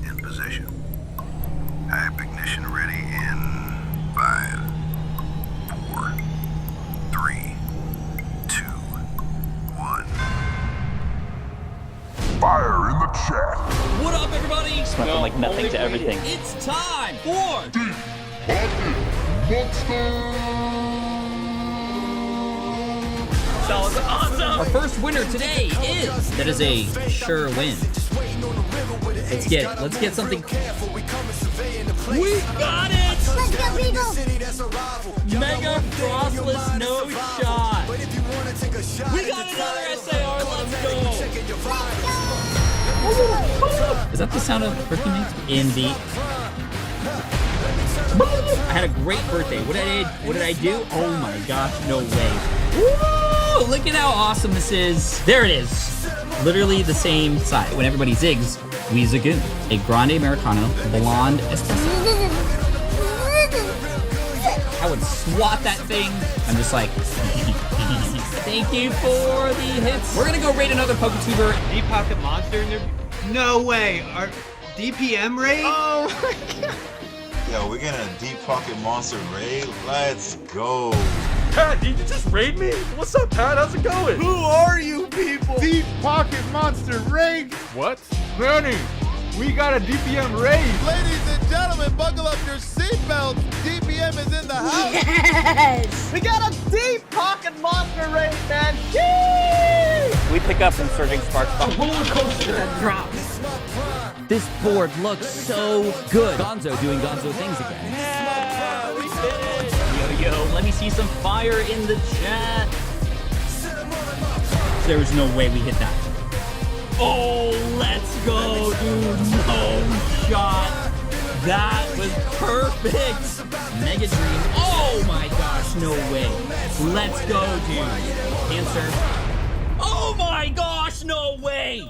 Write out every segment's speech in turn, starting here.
in position. Hype ignition ready in 5, 4, 3, 2, 1. Fire in the chat. What up, everybody? Went from like nothing to everything. It's time for That was awesome. our first winner today is. That is a sure win. Let's get it. Let's get something. We got it! Let's go, people! Mega Frostless No Shot. We got another SAR. Let's go. Is that the sound of birthday makes? In the. I had a great birthday. What did I do? Oh my gosh, no way. Woo! Look at how awesome this is. There it is. Literally the same size. When everybody zigs, we zagoon. A grande Americano, blonde espresso. I would swat that thing. I'm just like, thank you for the hits. We're gonna go raid another PokeTuber. Deep Pocket Monster in there? No way. Our DPM raid? Oh my god. Yo, we're getting a Deep Pocket Monster raid. Let's go. Pat, did you just raid me? What's up, Pat? How's it going? Who are you people? Deep Pocket Monster raid? What? Manny, we got a DPM raid. Ladies and gentlemen, buckle up your seatbelts. DPM is in the house. Yes! We got a Deep Pocket Monster raid, man. Yee! We pick up some Surging Sparks. Roller coaster that drops. This board looks so good. Gonzo doing Gonzo things again. Yeah, we did it. Yo, let me see some fire in the chat. There's no way we hit that. Oh, let's go, dude. No shot. That was perfect. Mega Dream. Oh my gosh, no way. Let's go, dude. Cancer. Oh my gosh, no way.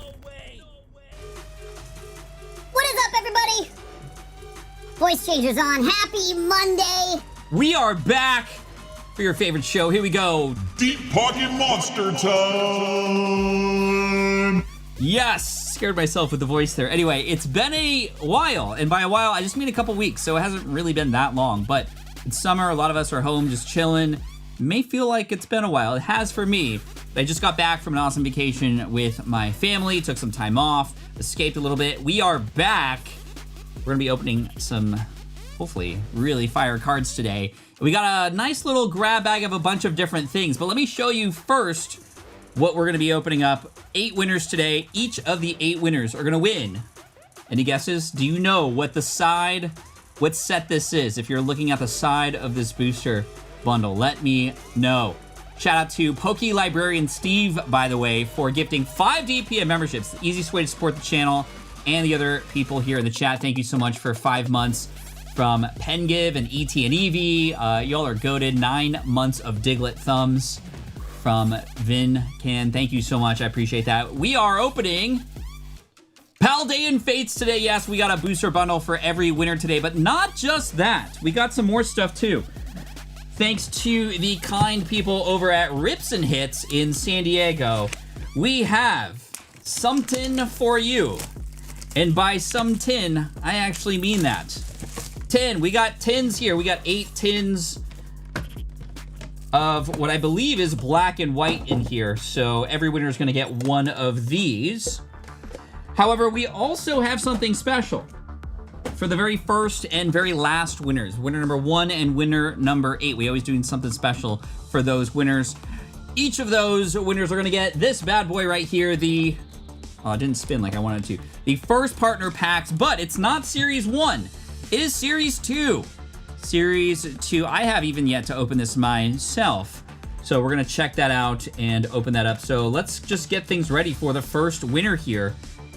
What is up, everybody? Voice changers on. Happy Monday. We are back for your favorite show. Here we go. Deep Pocket Monster time. Yes, scared myself with the voice there. Anyway, it's been a while, and by a while, I just mean a couple weeks, so it hasn't really been that long. But it's summer, a lot of us are home just chilling. May feel like it's been a while. It has for me. I just got back from an awesome vacation with my family, took some time off, escaped a little bit. We are back. We're gonna be opening some, hopefully, really fire cards today. We got a nice little grab bag of a bunch of different things, but let me show you first what we're gonna be opening up. 8 winners today. Each of the 8 winners are gonna win. Any guesses? Do you know what what set this is? If you're looking at the side of this booster bundle, let me know. Shout out to Poke Librarian Steve, by the way, for gifting 5 DPM memberships. The easiest way to support the channel and the other people here in the chat. Thank you so much for 5 months from Pengive and ET and Evie. Y'all are goated. 9 months of Diglett thumbs from Vin Can. Thank you so much. I appreciate that. We are opening Paldean Fates today. Yes, we got a booster bundle for every winner today, but not just that. We got some more stuff too. Thanks to the kind people over at Rips and Hits in San Diego, we have something for you. And by some tin, I actually mean that. Tin, we got tins here. We got 8 tins of what I believe is black and white in here. So every winner is gonna get one of these. However, we also have something special for the very first and very last winners. Winner number 1 and winner number 8. We always doing something special for those winners. Each of those winners are gonna get this bad boy right here, the, oh, it didn't spin like I wanted to. The first partner packs, but it's not series 1. It is series 2. Series 2, I have even yet to open this myself. So we're gonna check that out and open that up. So let's just get things ready for the first winner here.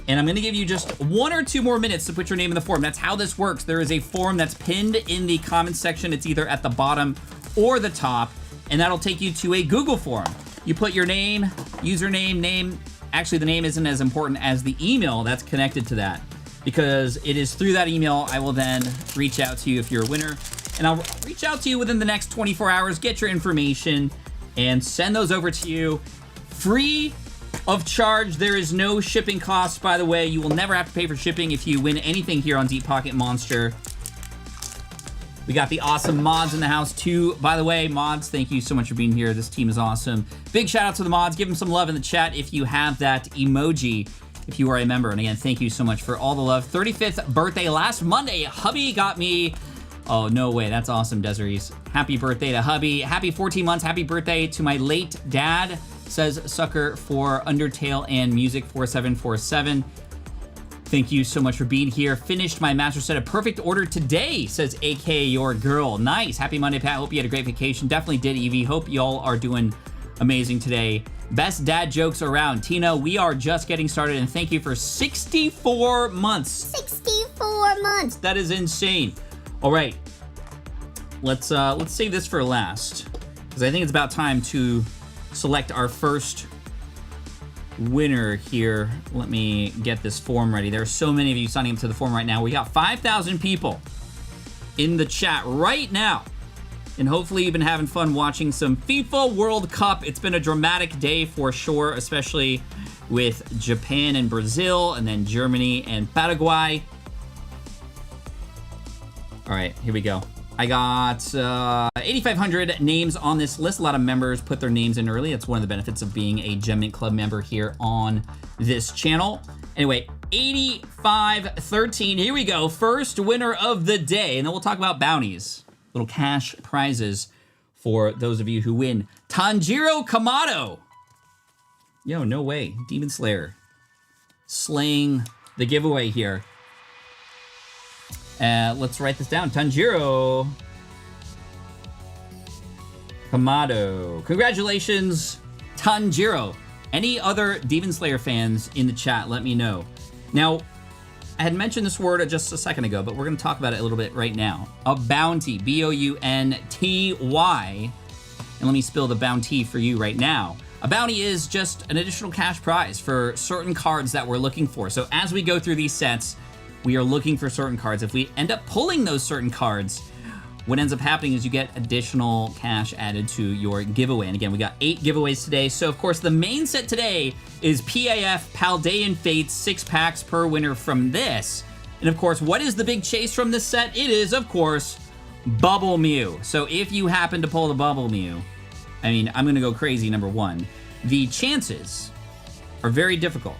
And I'm gonna give you just 1 or 2 more minutes to put your name in the form. That's how this works. There is a form that's pinned in the comments section. It's either at the bottom or the top, and that'll take you to a Google form. You put your name, username, name. Actually, the name isn't as important as the email that's connected to that, because it is through that email I will then reach out to you if you're a winner. And I'll reach out to you within the next 24 hours, get your information, and send those over to you free of charge. There is no shipping costs, by the way. You will never have to pay for shipping if you win anything here on Deep Pocket Monster. We got the awesome mods in the house, too. By the way, mods, thank you so much for being here. This team is awesome. Big shout out to the mods. Give them some love in the chat if you have that emoji, if you are a member. And again, thank you so much for all the love. 35th birthday last Monday. Hubby got me... Oh, no way. That's awesome, Desirees. Happy birthday to hubby. Happy 14 months. Happy birthday to my late dad, says Sucker for Undertale and Music 4747. Thank you so much for being here. Finished my master set of perfect order today, says AK Your Girl. Nice. Happy Monday, Pat. Hope you had a great vacation. Definitely did, Evie. Hope y'all are doing amazing today. Best dad jokes around. Tina, we are just getting started, and thank you for 64 months. 64 months. That is insane. All right, let's save this for last, because I think it's about time to select our first winner here. Let me get this form ready. There are so many of you signing up to the form right now. We got 5,000 people in the chat right now, and hopefully you've been having fun watching some FIFA World Cup. It's been a dramatic day for sure, especially with Japan and Brazil, and then Germany and Paraguay. All right, here we go. I got 8,500 names on this list. A lot of members put their names in early. That's one of the benefits of being a Gem Mint Club member here on this channel. Anyway, 8513. Here we go. First winner of the day. And then we'll talk about bounties. Little cash prizes for those of you who win. Tanjiro Kamado. Yo, no way. Demon Slayer. Slaying the giveaway here. Let's write this down. Tanjiro Kamado. Congratulations, Tanjiro. Any other Demon Slayer fans in the chat, let me know. Now, I had mentioned this word just a second ago, but we're going to talk about it a little bit right now. A bounty. B-O-U-N-T-Y. And let me spill the bounty for you right now. A bounty is just an additional cash prize for certain cards that we're looking for. So as we go through these sets, we are looking for certain cards. If we end up pulling those certain cards, what ends up happening is you get additional cash added to your giveaway. And again, we got 8 giveaways today. So of course, the main set today is PAF Paldean Fates, 6 packs per winner from this. And of course, what is the big chase from this set? It is, of course, Bubble Mew. So if you happen to pull the Bubble Mew, I mean, I'm gonna go crazy, number one. The chances are very difficult,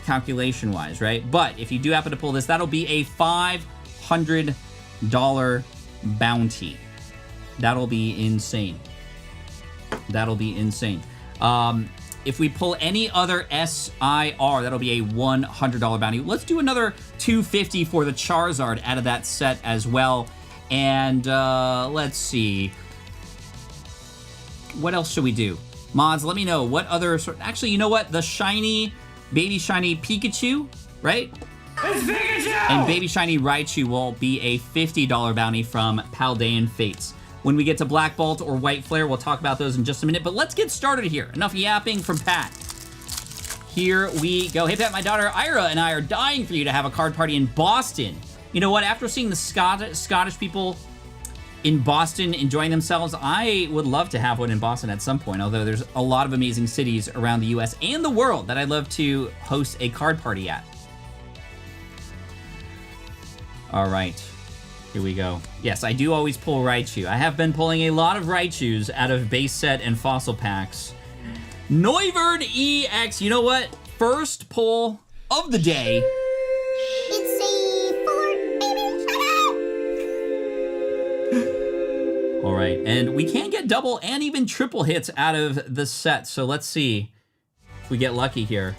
calculation-wise, right? But if you do happen to pull this, that'll be a $500 bounty. That'll be insane. That'll be insane. If we pull any other SIR, that'll be a $100 bounty. Let's do another $250 for the Charizard out of that set as well. And let's see. What else should we do? Mods, let me know what other... Actually, you know what? The shiny... Baby Shiny Pikachu, right? It's Pikachu! And Baby Shiny Raichu will be a $50 bounty from Paldean Fates. When we get to Black Bolt or White Flare, we'll talk about those in just a minute. But let's get started here. Enough yapping from Pat. Here we go. Hey, Pat, my daughter Ira and I are dying for you to have a card party in Boston. You know what? After seeing the Scottish people in Boston enjoying themselves, I would love to have one in Boston at some point, although there's a lot of amazing cities around the US and the world that I'd love to host a card party at. All right, here we go. Yes, I do always pull Raichu. I have been pulling a lot of Raichus out of base set and fossil packs. Noivern EX, you know what? First pull of the day. All right, and we can get double and even triple hits out of the set, so let's see if we get lucky here.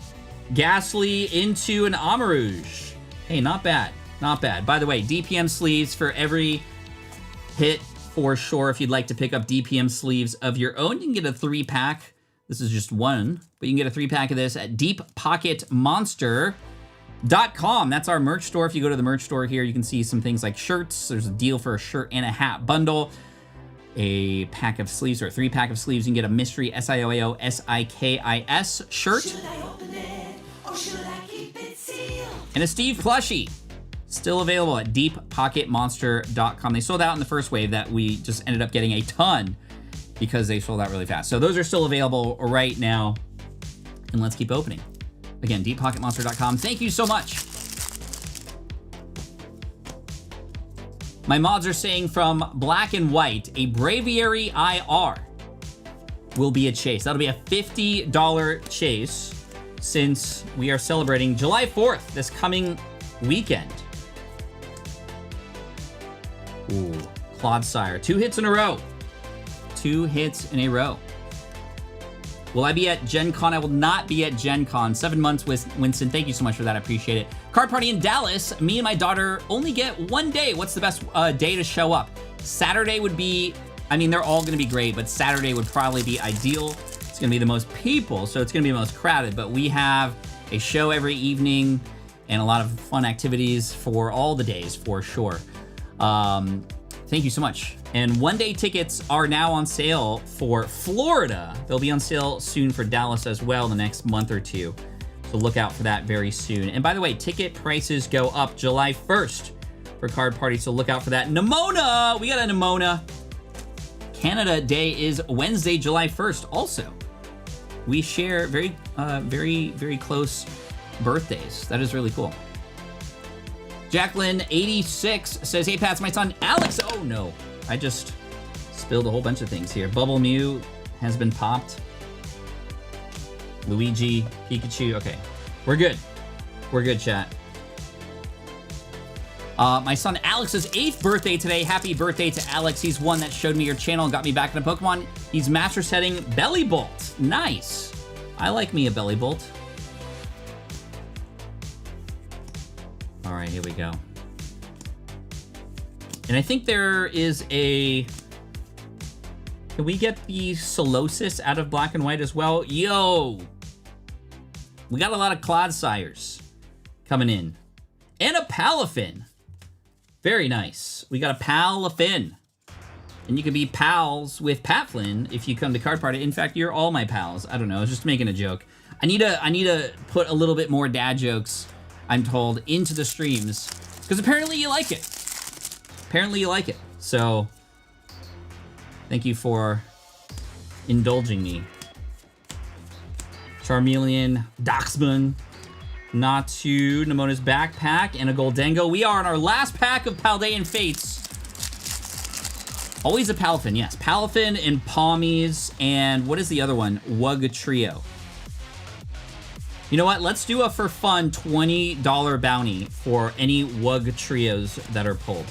Ghastly into an Amarouge. Hey, not bad, not bad. By the way, DPM sleeves for every hit for sure. If you'd like to pick up DPM sleeves of your own, you can get a 3-pack. This is just one, but you can get a 3-pack of this at deeppocketmonster.com. That's our merch store. If you go to the merch store here, you can see some things like shirts. There's a deal for a shirt and a hat bundle. A pack of sleeves or a 3-pack of sleeves. You can get a mystery SIOAO SIKIS shirt. And a Steve plushie. Still available at deeppocketmonster.com. They sold out in the first wave that we just ended up getting a ton because they sold out really fast. So those are still available right now. and let's keep opening. Again, deeppocketmonster.com. Thank you so much. My mods are saying from Black and White, a Braviary IR will be a chase. That'll be a $50 chase since we are celebrating July 4th, this coming weekend. Ooh, Clodsire. 2 hits in a row. 2 hits in a row. Will I be at Gen Con? I will not be at Gen Con. 7 months with Winston. Thank you so much for that. I appreciate it. Card party in Dallas. Me and my daughter only get 1 day. What's the best day to show up? Saturday would be, I mean, they're all going to be great, but Saturday would probably be ideal. It's going to be the most people, so it's going to be the most crowded. But we have a show every evening and a lot of fun activities for all the days, for sure. Thank you so much. And 1-day tickets are now on sale for Florida. They'll be on sale soon for Dallas as well in the next month or two. So look out for that very soon. And by the way, ticket prices go up July 1st for Card Party, so look out for that. Nimona! We got a Nimona. Canada Day is Wednesday, July 1st also. We share very, very close birthdays. That is really cool. Jacqueline86 says, hey, Pat, it's my son, Alex. Oh, no. I just spilled a whole bunch of things here. Bubble Mew has been popped. Luigi, Pikachu. Okay, we're good. We're good, chat. My son Alex's 8th birthday today. Happy birthday to Alex. He's one that showed me your channel and got me back into Pokemon. He's master setting Belly Bolt. Nice. I like me a Belly Bolt. All right, here we go. And I think there is a... Can we get the Solosis out of Black and White as well? Yo! We got a lot of Clodsires coming in. And a Palafin. Very nice. We got a Palafin. And you can be pals with Pat Flynn if you come to Card Party. In fact, you're all my pals. I don't know. I was just making a joke. I need to put a little bit more dad jokes, I'm told, into the streams. Because apparently you like it. Apparently you like it. So, thank you for indulging me. Charmeleon, Doxman, Natu, Nemona's backpack, and a Goldengo. We are on our last pack of Paldean Fates. Always a Palafin, yes. Palafin and Palmies, and what is the other one? Wug Trio. You know what? Let's do a for fun $20 bounty for any Wug Trios that are pulled.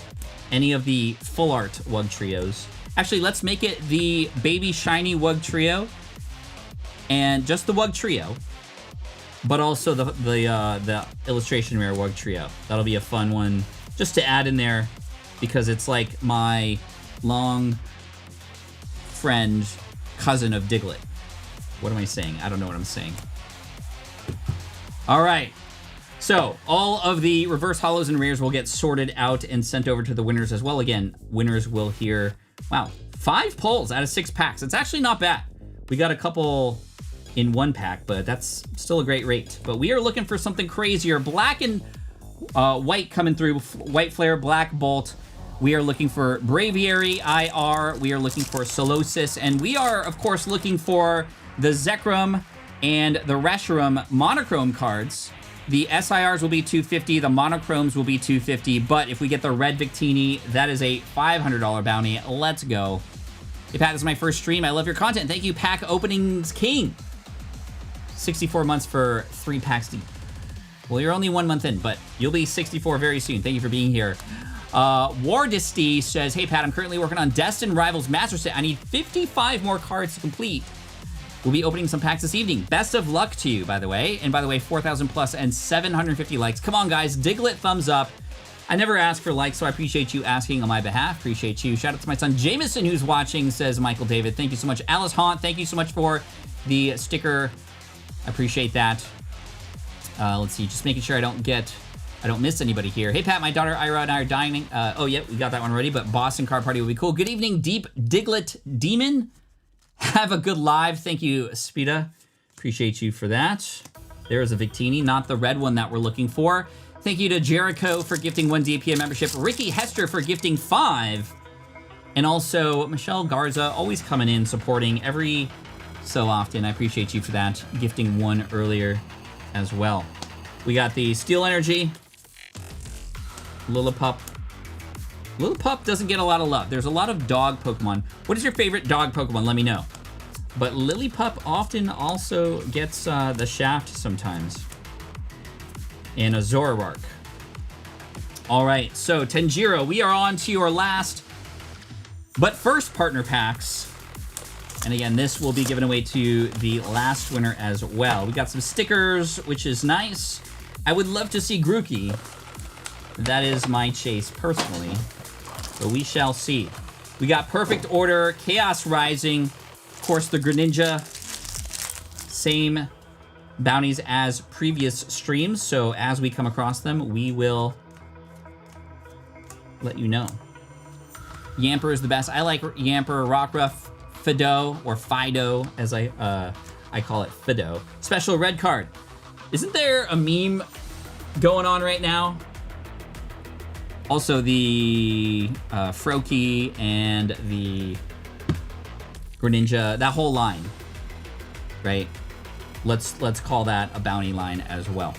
Any of the full art Wug Trios. Actually, let's make it the Baby Shiny Wug Trio. And just the Wug Trio. But also the illustration rare Wug Trio. That'll be a fun one just to add in there. Because it's like my long friend, cousin of Diglett. What am I saying? I don't know what I'm saying. All right. So, all of the reverse holos and rares will get sorted out and sent over to the winners as well. Again, winners will hear, wow, 5 pulls out of 6 packs. It's actually not bad. We got a couple in 1 pack, but that's still a great rate. But we are looking for something crazier. Black and white coming through. White Flare, Black Bolt. We are looking for Braviary IR. We are looking for Solosis. And we are, of course, looking for the Zekrom and the Reshiram monochrome cards. The SIRs will be $250, the monochromes will be $250, but if we get the red Victini, that is a $500 bounty. Let's go. Hey, Pat, this is my first stream. I love your content. Thank you, Pack Openings King. 64 months for 3 packs deep. Well, you're only 1 month in, but you'll be 64 very soon. Thank you for being here. Wardisty says, hey, Pat, I'm currently working on Destin Rivals Master Set. I need 55 more cards to complete. We'll be opening some packs this evening. Best of luck to you, by the way. And by the way, 4,000 plus and 750 likes. Come on, guys. Diglett, thumbs up. I never ask for likes, so I appreciate you asking on my behalf. Appreciate you. Shout out to my son, Jameson, who's watching, says Michael David. Thank you so much. Alice Haunt, thank you so much for the sticker. I appreciate that. Let's see. Just making sure I don't miss anybody here. Hey, Pat, my daughter Ira and I are dining. Oh, yeah, we got that one already, but Boston Card Party will be cool. Good evening, Deep Diglett Demon. Have a good live. Thank you, Spida. Appreciate you for that. There's a Victini, not the red one that we're looking for. Thank you to Jericho for gifting 1 DPM membership. Ricky Hester for gifting 5. And also Michelle Garza, always coming in, supporting every so often. I appreciate you for that. Gifting one earlier as well. We got the Steel Energy. Lillipup. Lillipup doesn't get a lot of love. There's a lot of dog Pokemon. What is your favorite dog Pokemon? Let me know. But Lillipup often also gets the shaft sometimes. And a Zoroark. All right, so Tanjiro, we are on to your last, but first partner packs. And again, this will be given away to the last winner as well. We got some stickers, which is nice. I would love to see Grookey. That is my chase personally, but we shall see. We got Perfect Order, Chaos Rising, of course the Greninja. Same bounties as previous streams, so as we come across them, we will let you know. Yamper is the best. I like Yamper, Rockruff, Fido, or Fido, as I call it, Fido. Special red card. Isn't there a meme going on right now? Also, the Froakie and the Greninja, that whole line, right? Let's call that a bounty line as well.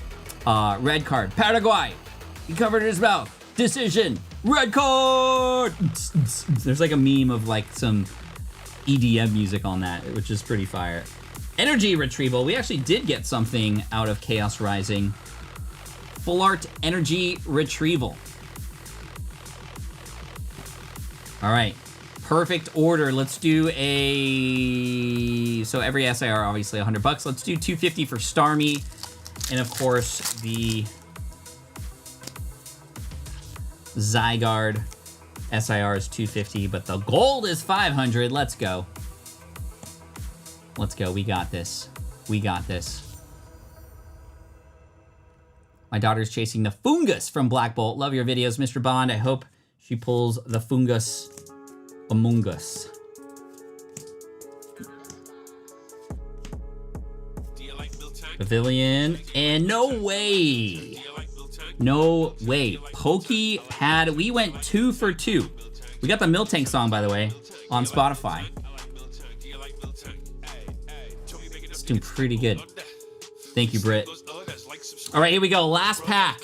Red card, Paraguay. He covered his mouth. Decision. Red card. There's like a meme of like some EDM music on that, which is pretty fire. Energy retrieval. We actually did get something out of Chaos Rising. Full art energy retrieval. All right. Perfect order. Let's do a... So every SIR, obviously, $100. Let's do 250 for Starmie. And, of course, the Zygarde SIR is 250, but the gold is 500. Let's go. Let's go. We got this. We got this. My daughter's chasing the Fungus from Black Bolt. Love your videos, Mr. Bond. I hope she pulls the Fungus among us. Pavilion, and no way. No way. Pokey had, we went 2 for 2. We got the Miltank song, by the way, on Spotify. It's doing pretty good. Thank you, Britt. All right, here we go. Last pack.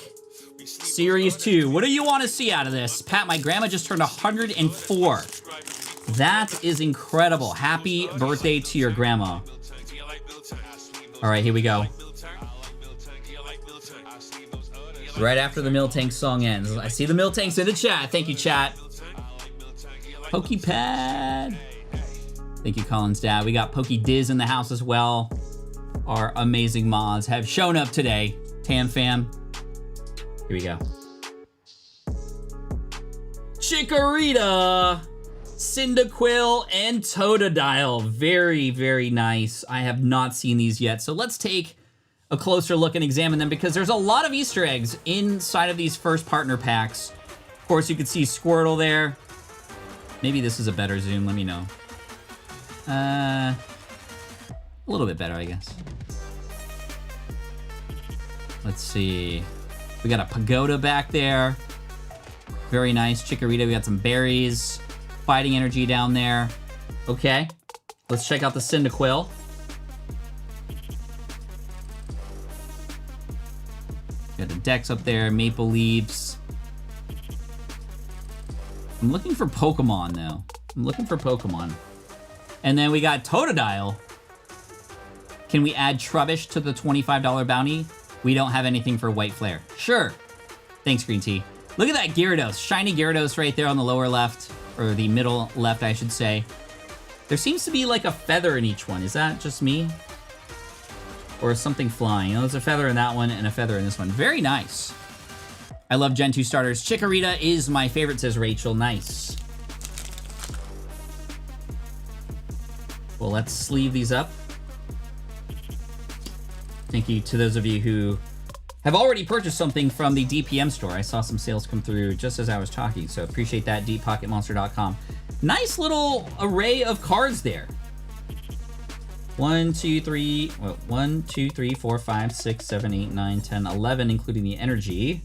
Series 2. What do you want to see out of this? Pat, my grandma just turned 104. That is incredible. Happy birthday to your grandma. All right, here we go. Right after the Miltank song ends. I see the Miltanks in the chat. Thank you, chat. Pokepad. Thank you, Colin's dad. We got Pokédiz in the house as well. Our amazing mods have shown up today. Tam fam. Here we go. Chikorita, Cyndaquil, and Totodile. Very, very nice. I have not seen these yet, so let's take a closer look and examine them because there's a lot of Easter eggs inside of these first partner packs. Of course, you can see Squirtle there. Maybe this is a better zoom, let me know. A little bit better, I guess. Let's see. We got a Pagoda back there. Very nice. Chikorita, we got some berries. Fighting energy down there. Okay. Let's check out the Cyndaquil. Got the Dex up there, Maple Leaves. I'm looking for Pokemon, though. I'm looking for Pokemon. And then we got Totodile. Can we add Trubbish to the $25 bounty? We don't have anything for White Flare. Sure. Thanks, Green Tea. Look at that Gyarados. Shiny Gyarados right there on the lower left. Or the middle left, I should say. There seems to be like a feather in each one. Is that just me? Or is something flying? Oh, there's a feather in that one and a feather in this one. Very nice. I love Gen 2 starters. Chikorita is my favorite, says Rachel. Nice. Well, let's sleeve these up. Thank you to those of you who have already purchased something from the DPM store. I saw some sales come through just as I was talking, so appreciate that, deeppocketmonster.com. Nice little array of cards there. 1, 2, 3, well, 1, 2, 3, 4, 5, 6, 7, 8, 9, 10, 11, including the energy.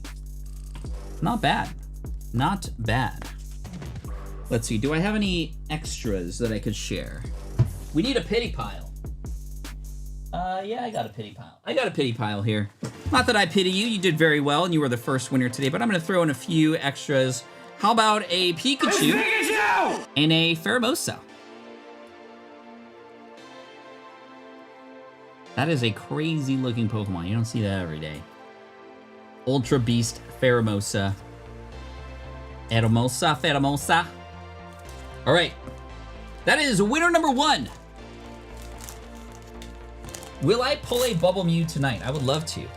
Not bad. Not bad. Let's see, do I have any extras that I could share? We need a pity pile. Yeah, I got a pity pile. I got a pity pile here. Not that I pity you. You did very well, and you were the first winner today, but I'm going to throw in a few extras. How about a Pikachu and a Pheromosa? That is a crazy-looking Pokemon. You don't see that every day. Ultra Beast Pheromosa. Pheromosa. All right. That is winner number 1. Will I pull a Bubble Mew tonight? I would love to.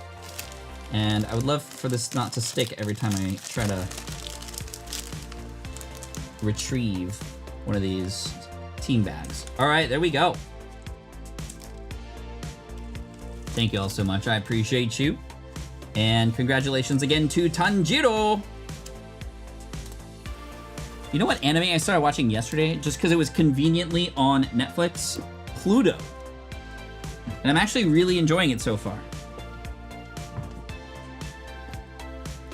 And I would love for this not to stick every time I try to retrieve one of these team bags. All right, there we go. Thank you all so much. I appreciate you. And congratulations again to Tanjiro. You know what anime I started watching yesterday? Just because it was conveniently on Netflix? Pluto. And I'm actually really enjoying it so far.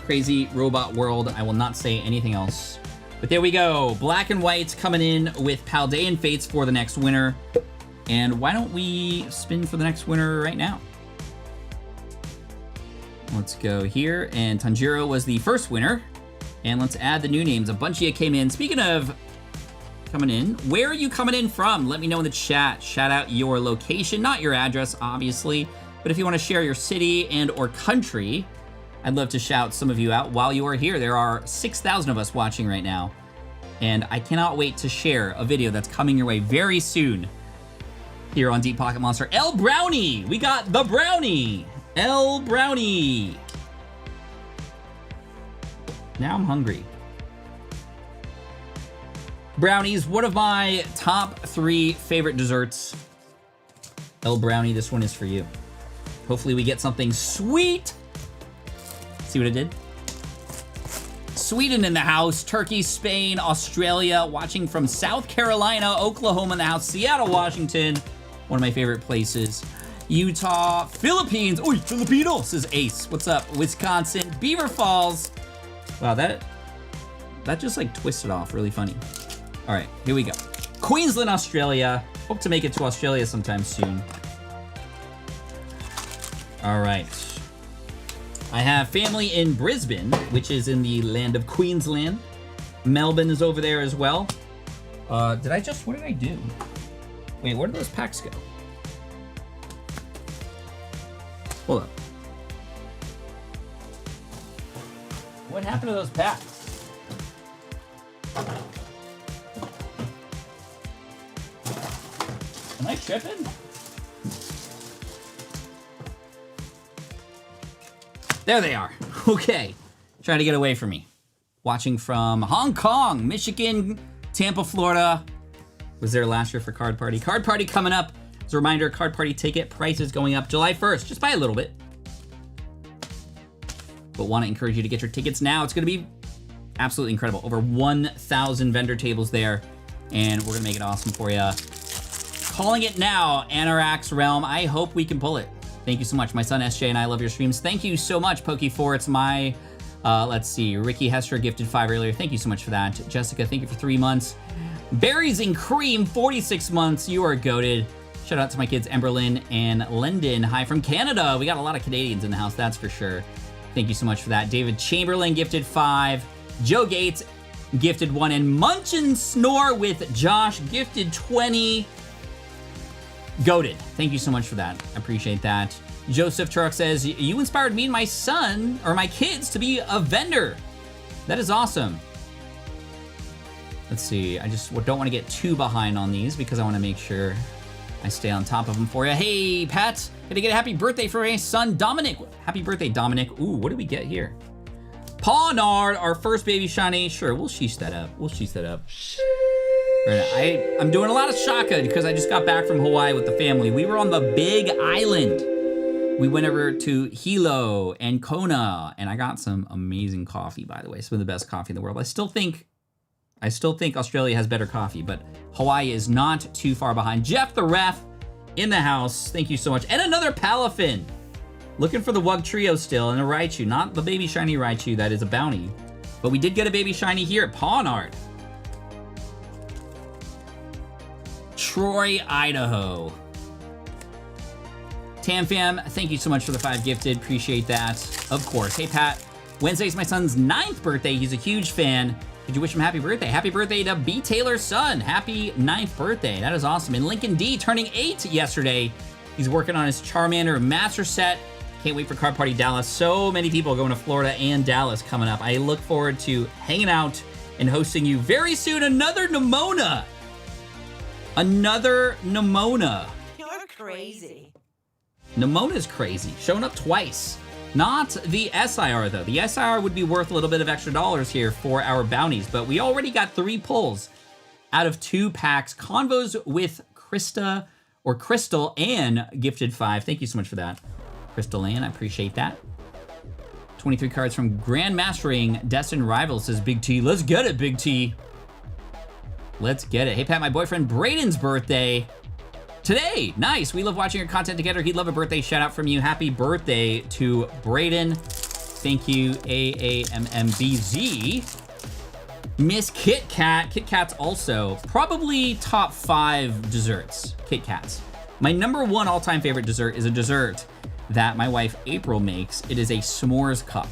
Crazy robot world. I will not say anything else. But there we go. Black and White coming in with Paldean Fates for the next winner. And why don't we spin for the next winner right now? Let's go here. And Tanjiro was the first winner. And let's add the new names. A bunch of you came in. Speaking of coming in, where are you coming in from? Let me know in the chat. Shout out your location, not your address, obviously. But if you want to share your city and or country, I'd love to shout some of you out while you are here. There are 6,000 of us watching right now. And I cannot wait to share a video that's coming your way very soon here on Deep Pocket Monster. ElBrownie! We got the brownie! ElBrownie! Now I'm hungry. Brownies, one of my top 3 favorite desserts. ElBrownie, this one is for you. Hopefully we get something sweet. See what I did? Sweden in the house, Turkey, Spain, Australia, watching from South Carolina, Oklahoma in the house, Seattle, Washington, one of my favorite places. Utah, Philippines, oi, Filipinos, says Ace. What's up? Wisconsin, Beaver Falls. Wow, that just like twisted off, really funny. All right, here we go. Queensland, Australia. Hope to make it to Australia sometime soon. All right. I have family in Brisbane, which is in the land of Queensland. Melbourne is over there as well. What did I do? Wait, where did those packs go? Hold up. What happened to those packs? Am I tripping? There they are. Okay. Trying to get away from me. Watching from Hong Kong, Michigan, Tampa, Florida. Was there last year for Card Party. Card Party coming up. As a reminder, Card Party ticket prices going up July 1st, just by a little bit. But want to encourage you to get your tickets now. It's going to be absolutely incredible. Over 1,000 vendor tables there. And we're going to make it awesome for you. Calling it now, Anorax Realm. I hope we can pull it. Thank you so much. My son SJ and I love your streams. Thank you so much, Poke4. It's my, let's see, Ricky Hester gifted 5 earlier. Thank you so much for that. Jessica, thank you for 3 months. Berries and Cream, 46 months. You are goated. Shout out to my kids, Emberlyn and Lendon. Hi from Canada. We got a lot of Canadians in the house, that's for sure. Thank you so much for that. David Chamberlain gifted 5. Joe Gates gifted 1. And Munch and Snore with Josh gifted 20. Goated. Thank you so much for that. I appreciate that. Joseph Turk says, you inspired me and my son, or my kids, to be a vendor. That is awesome. Let's see. I just don't want to get too behind on these because I want to make sure I stay on top of them for you. Hey, Pat. Gonna get a happy birthday for my son, Dominic. Happy birthday, Dominic. Ooh, what do we get here? Pawnard, our first baby shiny. Sure, we'll sheesh that up. We'll sheesh that up. I'm doing a lot of shaka because I just got back from Hawaii with the family. We were on the Big Island. We went over to Hilo and Kona, and I got some amazing coffee, by the way. Some of the best coffee in the world. I still think Australia has better coffee, but Hawaii is not too far behind. Jeff the Ref in the house. Thank you so much. And another Palafin. Looking for the Wug Trio still, and a Raichu. Not the baby shiny Raichu, that is a bounty. But we did get a baby shiny here at Pawnard. Troy, Idaho. Tam Fam, thank you so much for the 5 gifted. Appreciate that. Of course. Hey, Pat. Wednesday's my son's 9th birthday. He's a huge fan. Could you wish him happy birthday? Happy birthday to B. Taylor's son. Happy 9th birthday. That is awesome. And Lincoln D turning 8 yesterday. He's working on his Charmander Master Set. Can't wait for Card Party Dallas. So many people going to Florida and Dallas coming up. I look forward to hanging out and hosting you very soon. Another Nimona. Another Nimona. You're crazy. Nimona's crazy. Showing up twice. Not the SIR, though. The SIR would be worth a little bit of extra dollars here for our bounties, but we already got 3 pulls out of 2 packs. Convos with Krista, or Crystal Ann, gifted 5. Thank you so much for that, Crystal Ann. I appreciate that. 23 cards from Grandmastering. Destin Rival says, Big T. Let's get it, Big T. Let's get it. Hey, Pat, my boyfriend Braden's birthday today. Nice. We love watching your content together. He'd love a birthday shout out from you. Happy birthday to Braden. Thank you, AAMMBZ. Miss Kit Kat. Kit Kat's also probably top 5 desserts. Kit Kats. My number 1 all-time favorite dessert is a dessert that my wife April makes. It is a s'mores cup.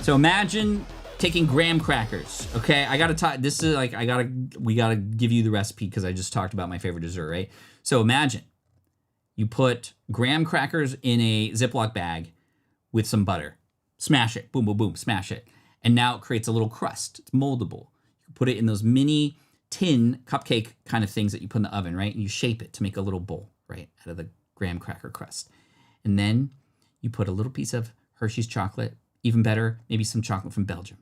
So imagine taking graham crackers. Okay, I gotta talk. This is like we gotta give you the recipe because I just talked about my favorite dessert, right? So imagine you put graham crackers in a Ziploc bag with some butter. Smash it, boom, boom, boom, smash it. And now it creates a little crust. It's moldable. You can put it in those mini tin cupcake kind of things that you put in the oven, right? And you shape it to make a little bowl, right, out of the graham cracker crust. And then you put a little piece of Hershey's chocolate, even better, maybe some chocolate from Belgium,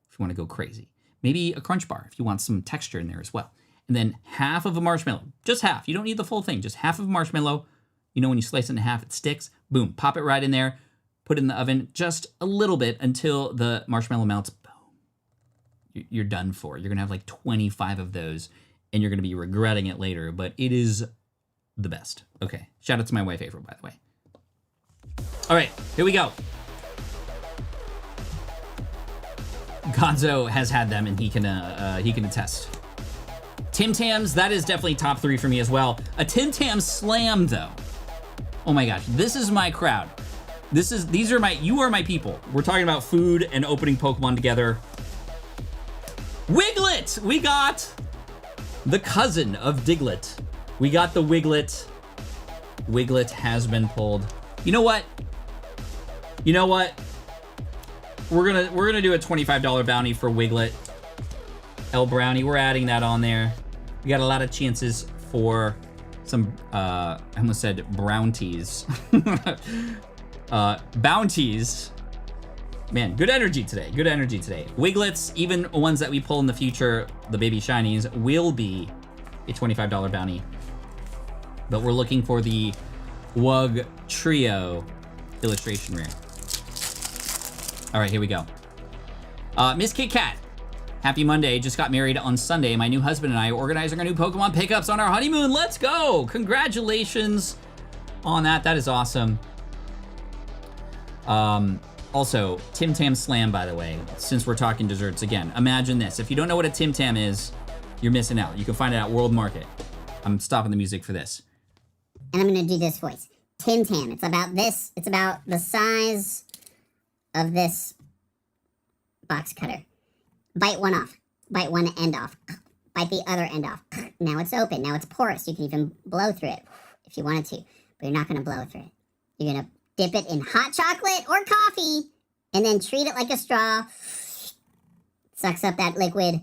if you want to go crazy. Maybe a Crunch Bar if you want some texture in there as well. And then half of a marshmallow, just half. You don't need the full thing, just half of a marshmallow. You know, when you slice it in half, it sticks. Boom, pop it right in there. Put it in the oven just a little bit until the marshmallow melts. Boom. You're done for. You're going to have like 25 of those, and you're going to be regretting it later, but it is the best. Okay, shout out to my wife, April, by the way. All right, here we go. Gonzo has had them, and he can attest. Tim Tams, that is definitely top 3 for me as well. A Tim Tam Slam, though. Oh my gosh, this is my crowd. You are my people. We're talking about food and opening Pokemon together. Wiglet! We got the cousin of Diglett. We got the Wiglet. Wiglet has been pulled. You know what? We're gonna do a $25 bounty for Wiglet. ElBrownie, we're adding that on there. We got a lot of chances for some, I almost said bounties. Bounties. Man, good energy today. Good energy today. Wiglets, even ones that we pull in the future, the baby shinies, will be a $25 bounty. But we're looking for the Wug Trio illustration rare. All right, here we go. Miss Kit Kat, happy Monday. Just got married on Sunday. My new husband and I are organizing our new Pokemon pickups on our honeymoon. Let's go. Congratulations on that. That is awesome. Also, Tim Tam Slam, by the way, since we're talking desserts again, imagine this. If you don't know what a Tim Tam is, you're missing out. You can find it at World Market. I'm stopping the music for this. And I'm going to do this voice. Tim Tam. It's about this. It's about the size of this box cutter. Bite one off. Bite one end off. Bite the other end off. Now it's open. Now it's porous. You can even blow through it if you wanted to. But you're not going to blow through it. You're going to dip it in hot chocolate or coffee, and then treat it like a straw. Sucks up that liquid,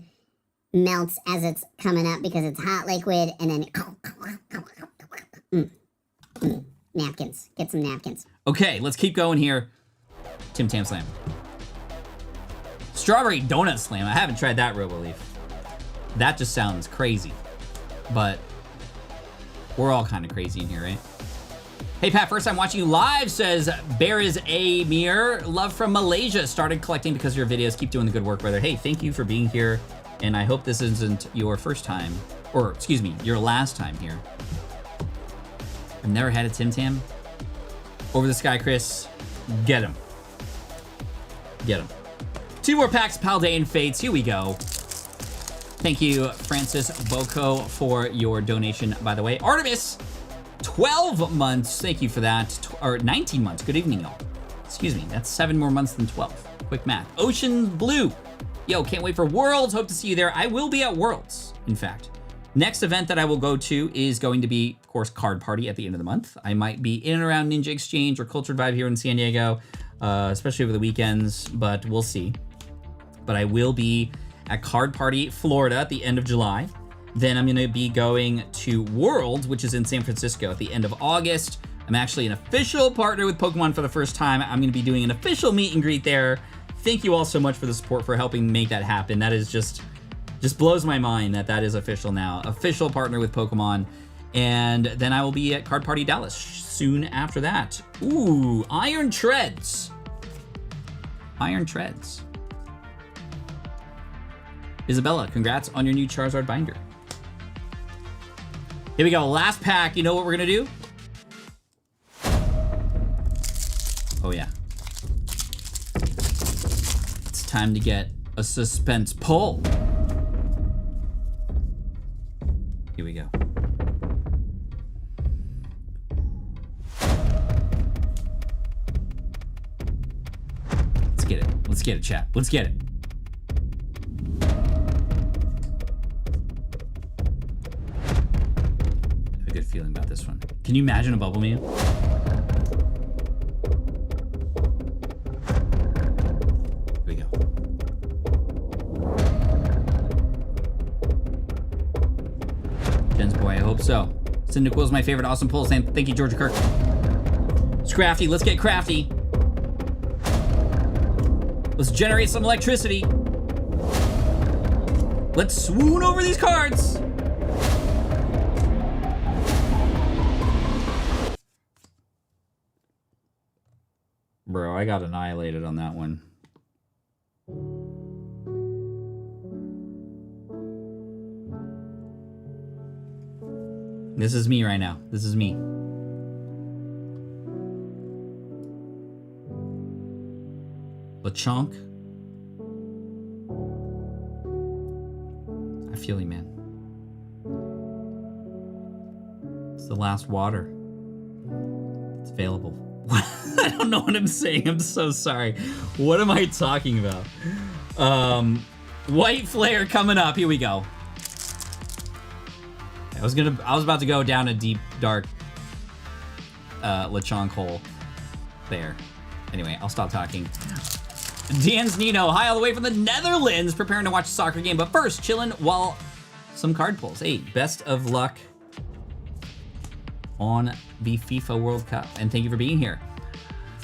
melts as it's coming up because it's hot liquid, and then napkins. Get some napkins. Okay, let's keep going here. Tim Tam Slam. Strawberry Donut Slam. I haven't tried that, Roboleaf. That just sounds crazy. But we're all kind of crazy in here, right? Hey, Pat, first time watching you live, says Bear is a Mir. Love from Malaysia. Started collecting because of your videos. Keep doing the good work, brother. Hey, thank you for being here. And I hope this isn't your first time, or excuse me, your last time here. I've never had a Tim Tam. Over the sky, Chris. Get him. Get him. 2 more packs, Paldean Fates. Here we go. Thank you, Francis Boko, for your donation, by the way. Artemis 12 months. Thank you for that. Or 19 months. Good evening, y'all. Excuse me. That's 7 more months than 12. Quick math. Ocean Blue. Yo, can't wait for Worlds. Hope to see you there. I will be at Worlds, in fact. Next event that I will go to is going to be, of course, Card Party at the end of the month. I might be in and around Ninja Exchange or Cultured Vibe here in San Diego, especially over the weekends, but we'll see. But I will be at Card Party, Florida at the end of July. Then I'm gonna be going to Worlds, which is in San Francisco at the end of August. I'm actually an official partner with Pokemon for the first time. I'm gonna be doing an official meet and greet there. Thank you all so much for the support, for helping make that happen. That is just blows my mind that is official now. Official partner with Pokemon. And then I will be at Card Party Dallas soon after that. Ooh, Iron Treads. Iron Treads. Isabella, congrats on your new Charizard binder. Here we go, last pack. You know what we're gonna do? Oh yeah. It's time to get a suspense pull. Here we go. Let's get it. Let's get it, chat. Let's get it. I have a good feeling about this one. Can you imagine a Bubble Mew? Here we go. Jen's boy, I hope so. Cyndaquil is my favorite awesome pull. Thank you, Georgia Kirk. It's crafty. Let's get crafty. Let's generate some electricity. Let's swoon over these cards. Bro, I got annihilated on that one. This is me right now. This is me. LeChonk. I feel you, man. It's the last water. It's available. I don't know what I'm saying. I'm so sorry. What am I talking about? White Flare coming up. Here we go. I was about to go down a deep, dark LeChonk hole there. Anyway, I'll stop talking. Dan's Nino, hi all the way from the Netherlands, preparing to watch a soccer game, but first, chilling while some card pulls. Hey, best of luck on the FIFA World Cup, and thank you for being here.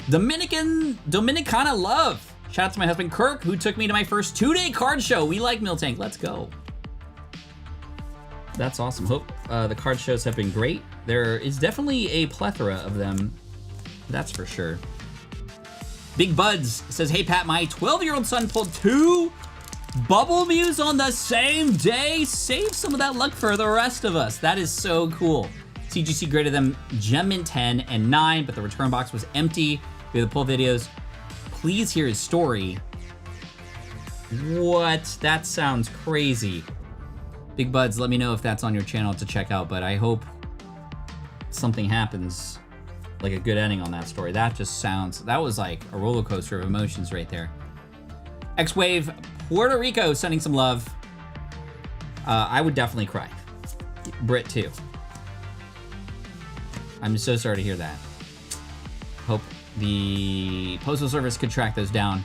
Dominicana Love. Shout out to my husband Kirk, who took me to my first 2-day card show. We like Miltank. Let's go. That's awesome. Hope the card shows have been great. There is definitely a plethora of them. That's for sure. Big Buds says, hey Pat, my 12-year-old son pulled 2 Bubble Mews on the same day. Save some of that luck for the rest of us. That is so cool. CGC graded them Gem in 10 and 9, but the return box was empty. We have the pull videos. Please hear his story. What? That sounds crazy. Big Buds, let me know if that's on your channel to check out, but I hope something happens, like a good ending on that story. That was like a roller coaster of emotions right there. X-Wave, Puerto Rico, sending some love. I would definitely cry. Brit too. I'm so sorry to hear that. Hope the Postal Service could track those down.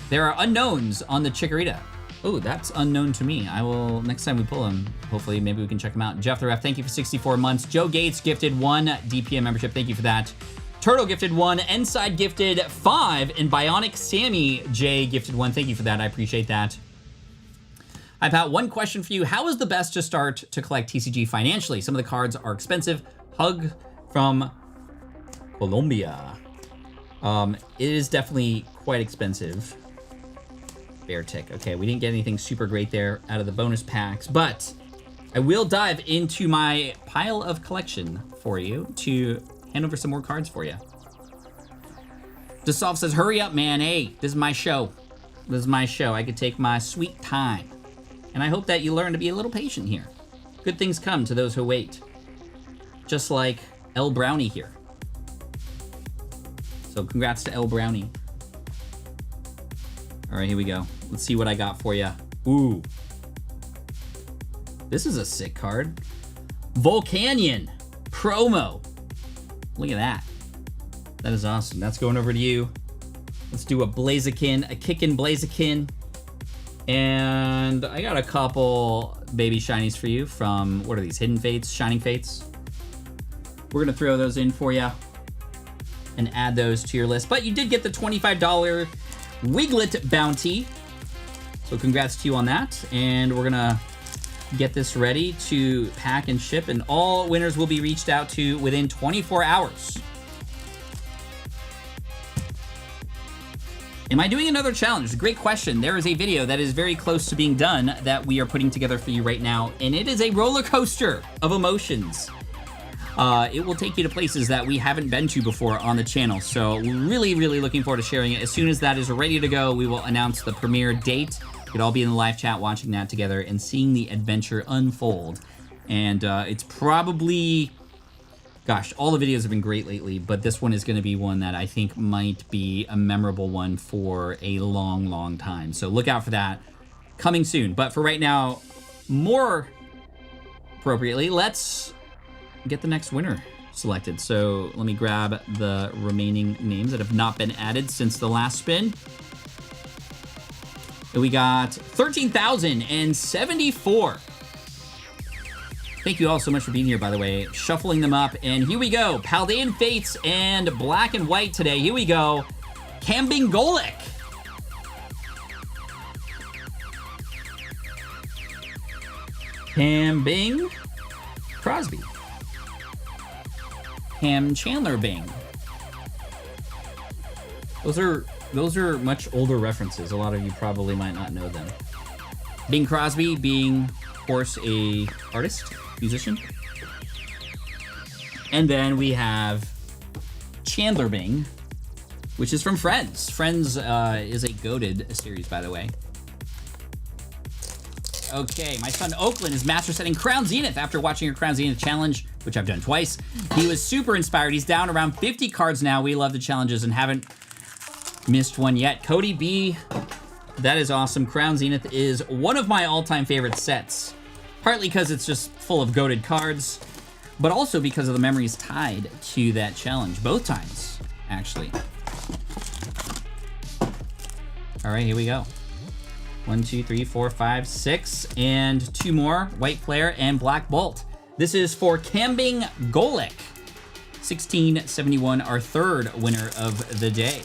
There are unknowns on the Chikorita. Oh, that's unknown to me. I will, next time we pull him, hopefully maybe we can check him out. Jeff the Ref, thank you for 64 months. Joe Gates gifted 1 DPM membership. Thank you for that. Turtle gifted 1. Enside gifted 5. And Bionic Sammy J gifted 1. Thank you for that. I appreciate that. I've got one question for you. How is the best to start to collect TCG financially? Some of the cards are expensive. Hug from Colombia. It is definitely quite expensive. Bear Tick. Okay, we didn't get anything super great there out of the bonus packs, but I will dive into my pile of collection for you to hand over some more cards for you. Dissolve says, hurry up, man. Hey, this is my show. This is my show. I could take my sweet time. And I hope that you learn to be a little patient here. Good things come to those who wait. Just like ElBrownie here. So congrats to ElBrownie. All right, here we go. Let's see what I got for you. Ooh. This is a sick card. Volcanion promo. Look at that. That is awesome. That's going over to you. Let's do a Blaziken, a Kickin' Blaziken. And I got a couple baby shinies for you from, what are these, Hidden Fates, Shining Fates? We're gonna throw those in for you and add those to your list. But you did get the $25 Wiglet bounty. So congrats to you on that. And we're gonna get this ready to pack and ship, and all winners will be reached out to within 24 hours. Am I doing another challenge? Great question. There is a video that is very close to being done that we are putting together for you right now, and it is a roller coaster of emotions. It will take you to places that we haven't been to before on the channel, so we're really, really looking forward to sharing it. As soon as that is ready to go, we will announce the premiere date. You could all be in the live chat watching that together and seeing the adventure unfold. And it's probably... Gosh, all the videos have been great lately, but this one is going to be one that I think might be a memorable one for a long, long time. So look out for that coming soon. But for right now, more appropriately, let's get the next winner selected. So let me grab the remaining names that have not been added since the last spin. And we got 13,074. Thank you all so much for being here, by the way. Shuffling them up, and here we go. Paldean Fates and Black and White today. Here we go. Kambing Golek. Kambing Crosby. Cam Chandler Bing. Those are much older references. A lot of you probably might not know them. Bing Crosby being, of course, a artist, musician. And then we have Chandler Bing, which is from Friends. Friends is a goated series, by the way. Okay, my son Oakland is master setting Crown Zenith after watching your Crown Zenith challenge, which I've done twice. He was super inspired. He's down around 50 cards now. We love the challenges and haven't missed one yet. Cody B, that is awesome. Crown Zenith is one of my all-time favorite sets. Partly because it's just full of goated cards, but also because of the memories tied to that challenge. Both times, actually. All right, here we go. 1, 2, 3, 4, 5, 6, and 2 more. White Flare and Black Bolt. This is for Kambing Golek. 1671, our third winner of the day.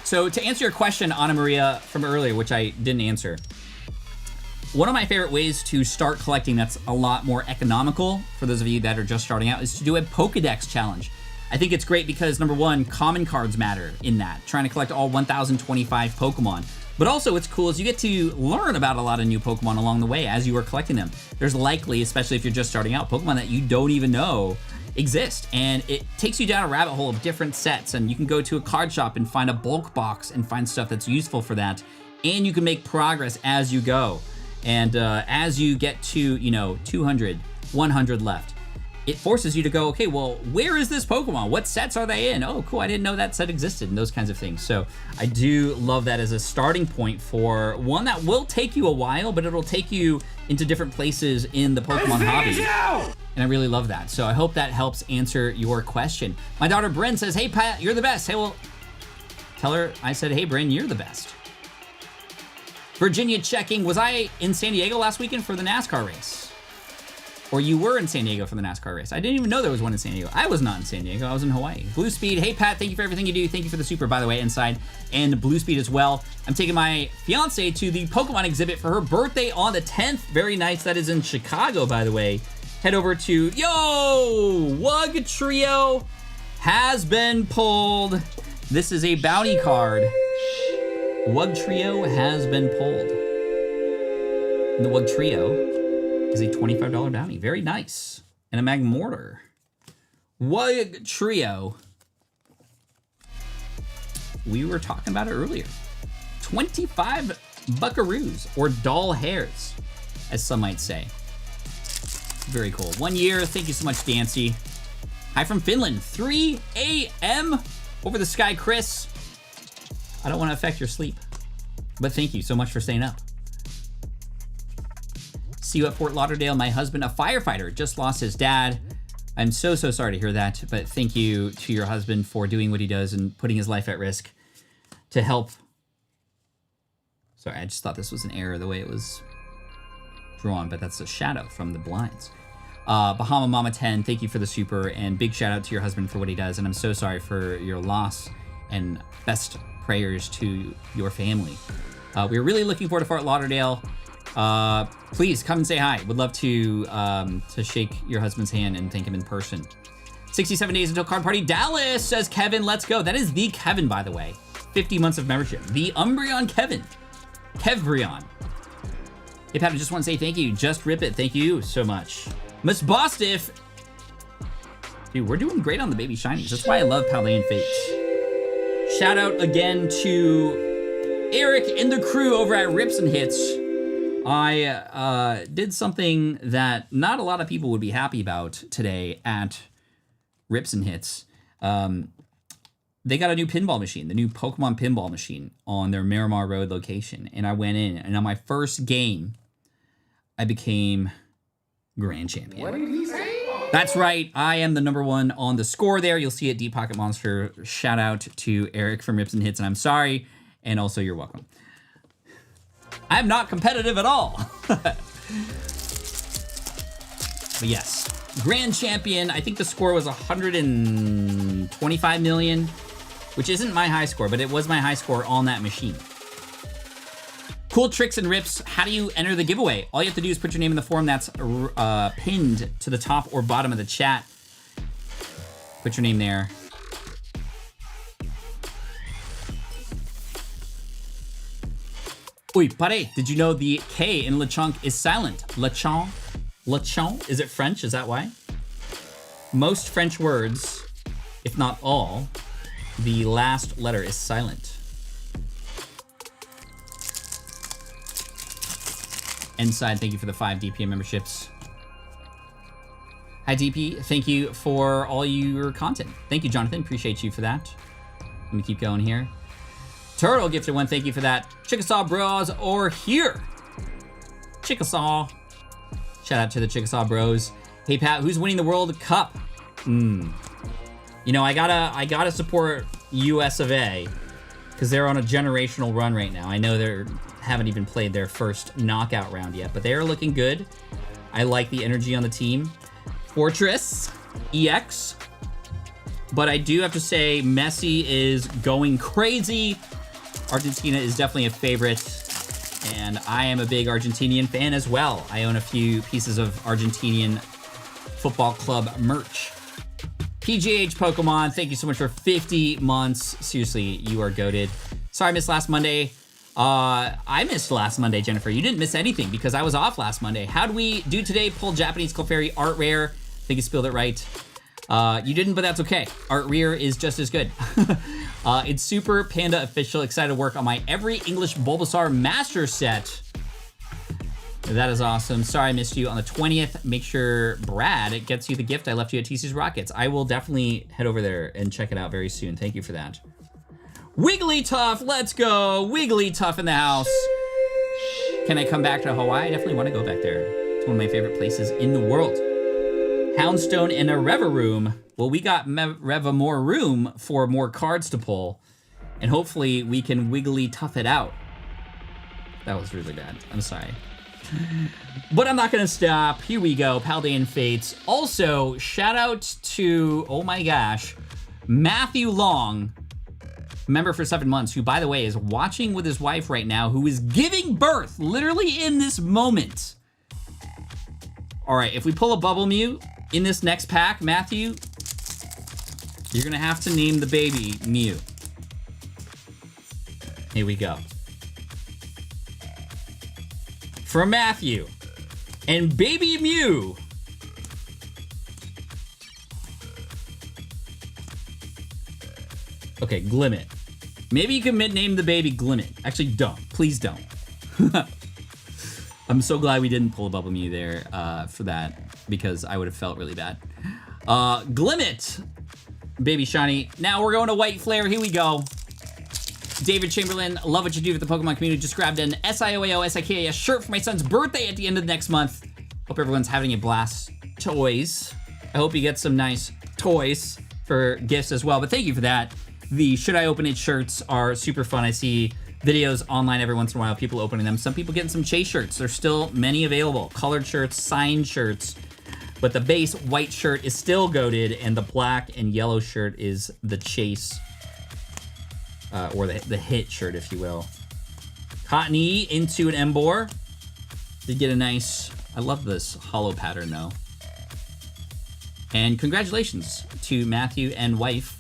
So to answer your question, Anna Maria, from earlier, which I didn't answer, one of my favorite ways to start collecting that's a lot more economical for those of you that are just starting out is to do a Pokedex challenge. I think it's great because, number one, common cards matter in that, trying to collect all 1,025 Pokemon. But also what's cool is you get to learn about a lot of new Pokemon along the way as you are collecting them. There's likely, especially if you're just starting out, Pokemon that you don't even know exist. And it takes you down a rabbit hole of different sets, and you can go to a card shop and find a bulk box and find stuff that's useful for that. And you can make progress as you go. And as you get to, 200, 100 left, it forces you to go, okay, well, where is this Pokemon? What sets are they in? Oh, cool, I didn't know that set existed, and those kinds of things. So I do love that as a starting point for one that will take you a while, but it'll take you into different places in the Pokemon hobby. And I really love that. So I hope that helps answer your question. My daughter Bryn says, hey, Pat, you're the best. Hey, well, tell her I said, hey, Bryn, you're the best. Virginia checking, was I in San Diego last weekend for the NASCAR race? Or you were in San Diego for the NASCAR race? I didn't even know there was one in San Diego. I was not in San Diego, I was in Hawaii. Blue Speed, hey Pat, thank you for everything you do. Thank you for the super, by the way, inside. And Blue Speed as well. I'm taking my fiance to the Pokemon exhibit for her birthday on the 10th. Very nice, that is in Chicago, by the way. Head over to, Wug Trio has been pulled. This is a bounty card. Wug Trio has been pulled. And the Wug Trio is a $25 bounty. Very nice. And a Magmortar. Wug Trio. We were talking about it earlier. 25 buckaroos, or doll hairs, as some might say. Very cool. 1 year. Thank you so much, Dancy. Hi from Finland. 3 a.m. Over the sky, Chris. I don't want to affect your sleep, but thank you so much for staying up. See you at Fort Lauderdale. My husband, a firefighter, just lost his dad. I'm so sorry to hear that, but thank you to your husband for doing what he does and putting his life at risk to help. Sorry, I just thought this was an error the way it was drawn, but that's a shadow from the blinds. Bahama Mama 10, thank you for the super, and big shout out to your husband for what he does, and I'm so sorry for your loss, and best prayers to your family. We're really looking forward to Fort Lauderdale. Please come and say hi. Would love to shake your husband's hand and thank him in person. 67 days until card party. Dallas says Kevin, let's go. That is the Kevin, by the way. 50 months of membership. The Umbreon Kevin. Kevbrion. Hey, Pat, I just want to say thank you. Just rip it. Thank you so much. Miss Bostiff. Dude, we're doing great on the baby shinies. That's why I love Paladin Fates. Shout out again to Eric and the crew over at Rips and Hits. I did something that not a lot of people would be happy about today at Rips and Hits. They got a new pinball machine, the new Pokemon pinball machine on their Miramar Road location. And I went in, and on my first game, I became Grand Champion. What did he say? That's right. I am the #1 on the score there. You'll see it, Deep Pocket Monster. Shout out to Eric from Rips and Hits, and I'm sorry. And also, you're welcome. I'm not competitive at all. But yes, Grand Champion. I think the score was 125 million, which isn't my high score, but it was my high score on that machine. Cool tricks and rips. How do you enter the giveaway? All you have to do is put your name in the form that's pinned to the top or bottom of the chat. Put your name there. Uy, pare, did you know the K in Lechonk is silent? Lechon? Lechon? Is it French? Is that why? Most French words, if not all, the last letter is silent. Inside, thank you for the 5 DPM memberships. Hi, DP. Thank you for all your content. Thank you, Jonathan. Appreciate you for that. Let me keep going here. Turtle gifted 1. Thank you for that. Chickasaw Bros or here. Chickasaw. Shout out to the Chickasaw Bros. Hey, Pat, who's winning the World Cup? You know, I gotta support US of A because they're on a generational run right now. I know they haven't even played their first knockout round yet, but they are looking good. I like the energy on the team. Fortress EX. But I do have to say, Messi is going crazy. Argentina is definitely a favorite, and I am a big Argentinian fan as well. I own a few pieces of Argentinian football club merch. PGH Pokemon, thank you so much for 50 months. Seriously, you are goated. Sorry I missed last Monday. I missed last Monday, Jennifer. You didn't miss anything because I was off last Monday. How'd we do today? Pull Japanese Clefairy Art Rare. I think you spelled it right. You didn't, but that's okay. Art Rare is just as good. It's Super Panda Official. Excited to work on my Every English Bulbasaur Master Set. That is awesome. Sorry I missed you on the 20th. Make sure, Brad, it gets you the gift I left you at TC's Rockets. I will definitely head over there and check it out very soon. Thank you for that. Wigglytuff, let's go. Wigglytuff in the house. Can I come back to Hawaii? I definitely want to go back there. It's one of my favorite places in the world. Houndstone and a Revaroom. Well, we got Reva more room for more cards to pull, and hopefully we can Wigglytuff it out. That was really bad. I'm sorry. But I'm not gonna stop. Here we go, Paldean Fates. Also, shout out to, oh my gosh, Matthew Long, member for 7 months, who, by the way, is watching with his wife right now, who is giving birth literally in this moment. All right, if we pull a Bubble Mew in this next pack, Matthew, you're gonna have to name the baby Mew. Here we go. For Matthew and baby Mew. Okay, Glimmet. Maybe you can name the baby Glimmet. Actually, don't. Please don't. I'm so glad we didn't pull a Bubble Mew there for that, because I would have felt really bad. Glimmet, Baby Shiny. Now we're going to White Flare. Here we go. David Chamberlain, love what you do with the Pokemon community. Just grabbed an SIOAO SIKAS shirt for my son's birthday at the end of next month. Hope everyone's having a blast. Toys. I hope you get some nice toys for gifts as well, but thank you for that. The Should I Open It shirts are super fun. I see videos online every once in a while, people opening them. Some people getting some Chase shirts. There's still many available. Colored shirts, signed shirts. But the base white shirt is still goated, and the black and yellow shirt is the Chase, or the hit shirt, if you will. Cottony into an Emboar. Did get a nice, I love this hollow pattern though. And congratulations to Matthew and wife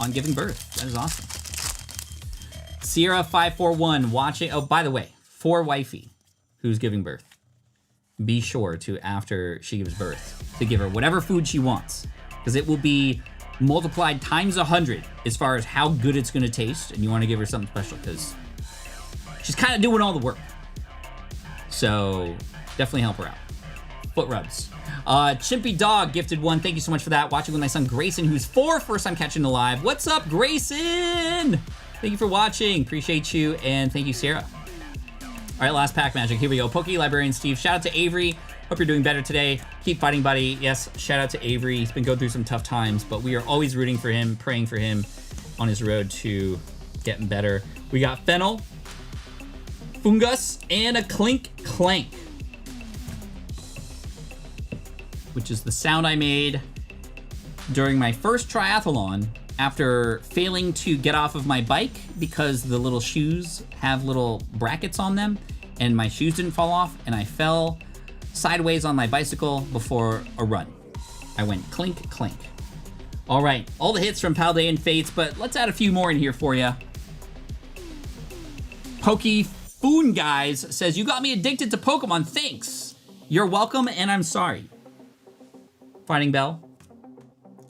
on giving birth. That is awesome. Sierra541 watching, oh, by the way, for wifey who's giving birth, be sure to, after she gives birth, to give her whatever food she wants, because it will be multiplied times 100 as far as how good it's gonna taste, and you wanna give her something special, because she's kind of doing all the work. So definitely help her out. Foot rubs. Chimpy Dog gifted one. Thank you so much for that. Watching with my son Grayson, who's 4, first time catching the live. What's up, Grayson? Thank you for watching. Appreciate you, and thank you, Sarah. All right, last pack magic. Here we go. Poke Librarian Steve. Shout out to Avery. Hope you're doing better today. Keep fighting, buddy. Yes, shout out to Avery. He's been going through some tough times, but we are always rooting for him, praying for him on his road to getting better. We got Fennel, Fungus, and a Clink Clank, which is the sound I made during my first triathlon after failing to get off of my bike because the little shoes have little brackets on them and my shoes didn't fall off, and I fell sideways on my bicycle before a run. I went clink, clink. All right, all the hits from Paldean Fates, but let's add a few more in here for you. Pokey Foon Guys says, you got me addicted to Pokemon, thanks. You're welcome, and I'm sorry. Fighting Bell.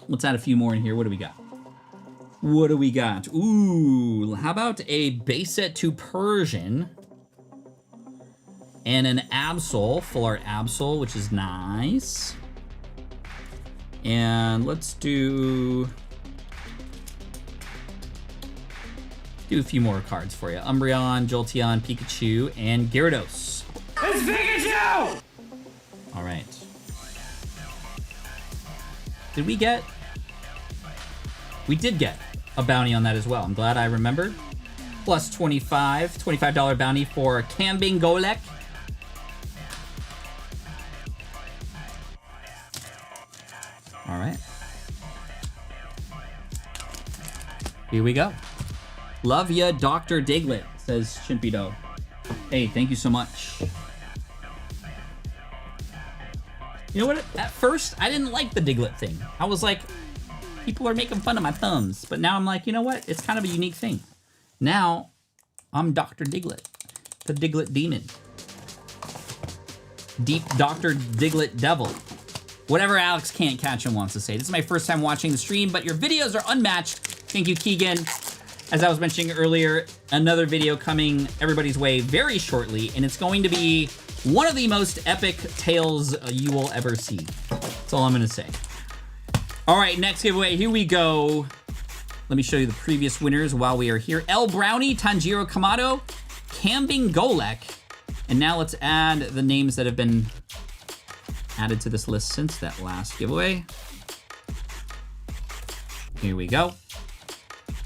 Let's add a few more in here. What do we got? What do we got? Ooh, how about a base set to Persian and an Absol, full art Absol, which is nice. And let's do a few more cards for you. Umbreon, Jolteon, Pikachu, and Gyarados. It's Pikachu! All right. Did we get? We did get a bounty on that as well. I'm glad I remembered. Plus $25 bounty for Kambing Golek. All right. Here we go. Love ya, Dr. Diglett, says Chimpido. Hey, thank you so much. You know what? At first, I didn't like the Diglett thing. I was like, people are making fun of my thumbs. But now I'm like, you know what? It's kind of a unique thing. Now, I'm Dr. Diglett, the Diglett demon. Deep Dr. Diglett devil. Whatever Alex Can't Catch Him wants to say. This is my first time watching the stream, but your videos are unmatched. Thank you, Keegan. As I was mentioning earlier, another video coming everybody's way very shortly, and it's going to be one of the most epic tales you will ever see. That's all I'm gonna say. All right, next giveaway, here we go. Let me show you the previous winners while we are here. ElBrownie, Tanjiro Kamado, Kambing Golek, and now let's add the names that have been added to this list since that last giveaway. Here we go.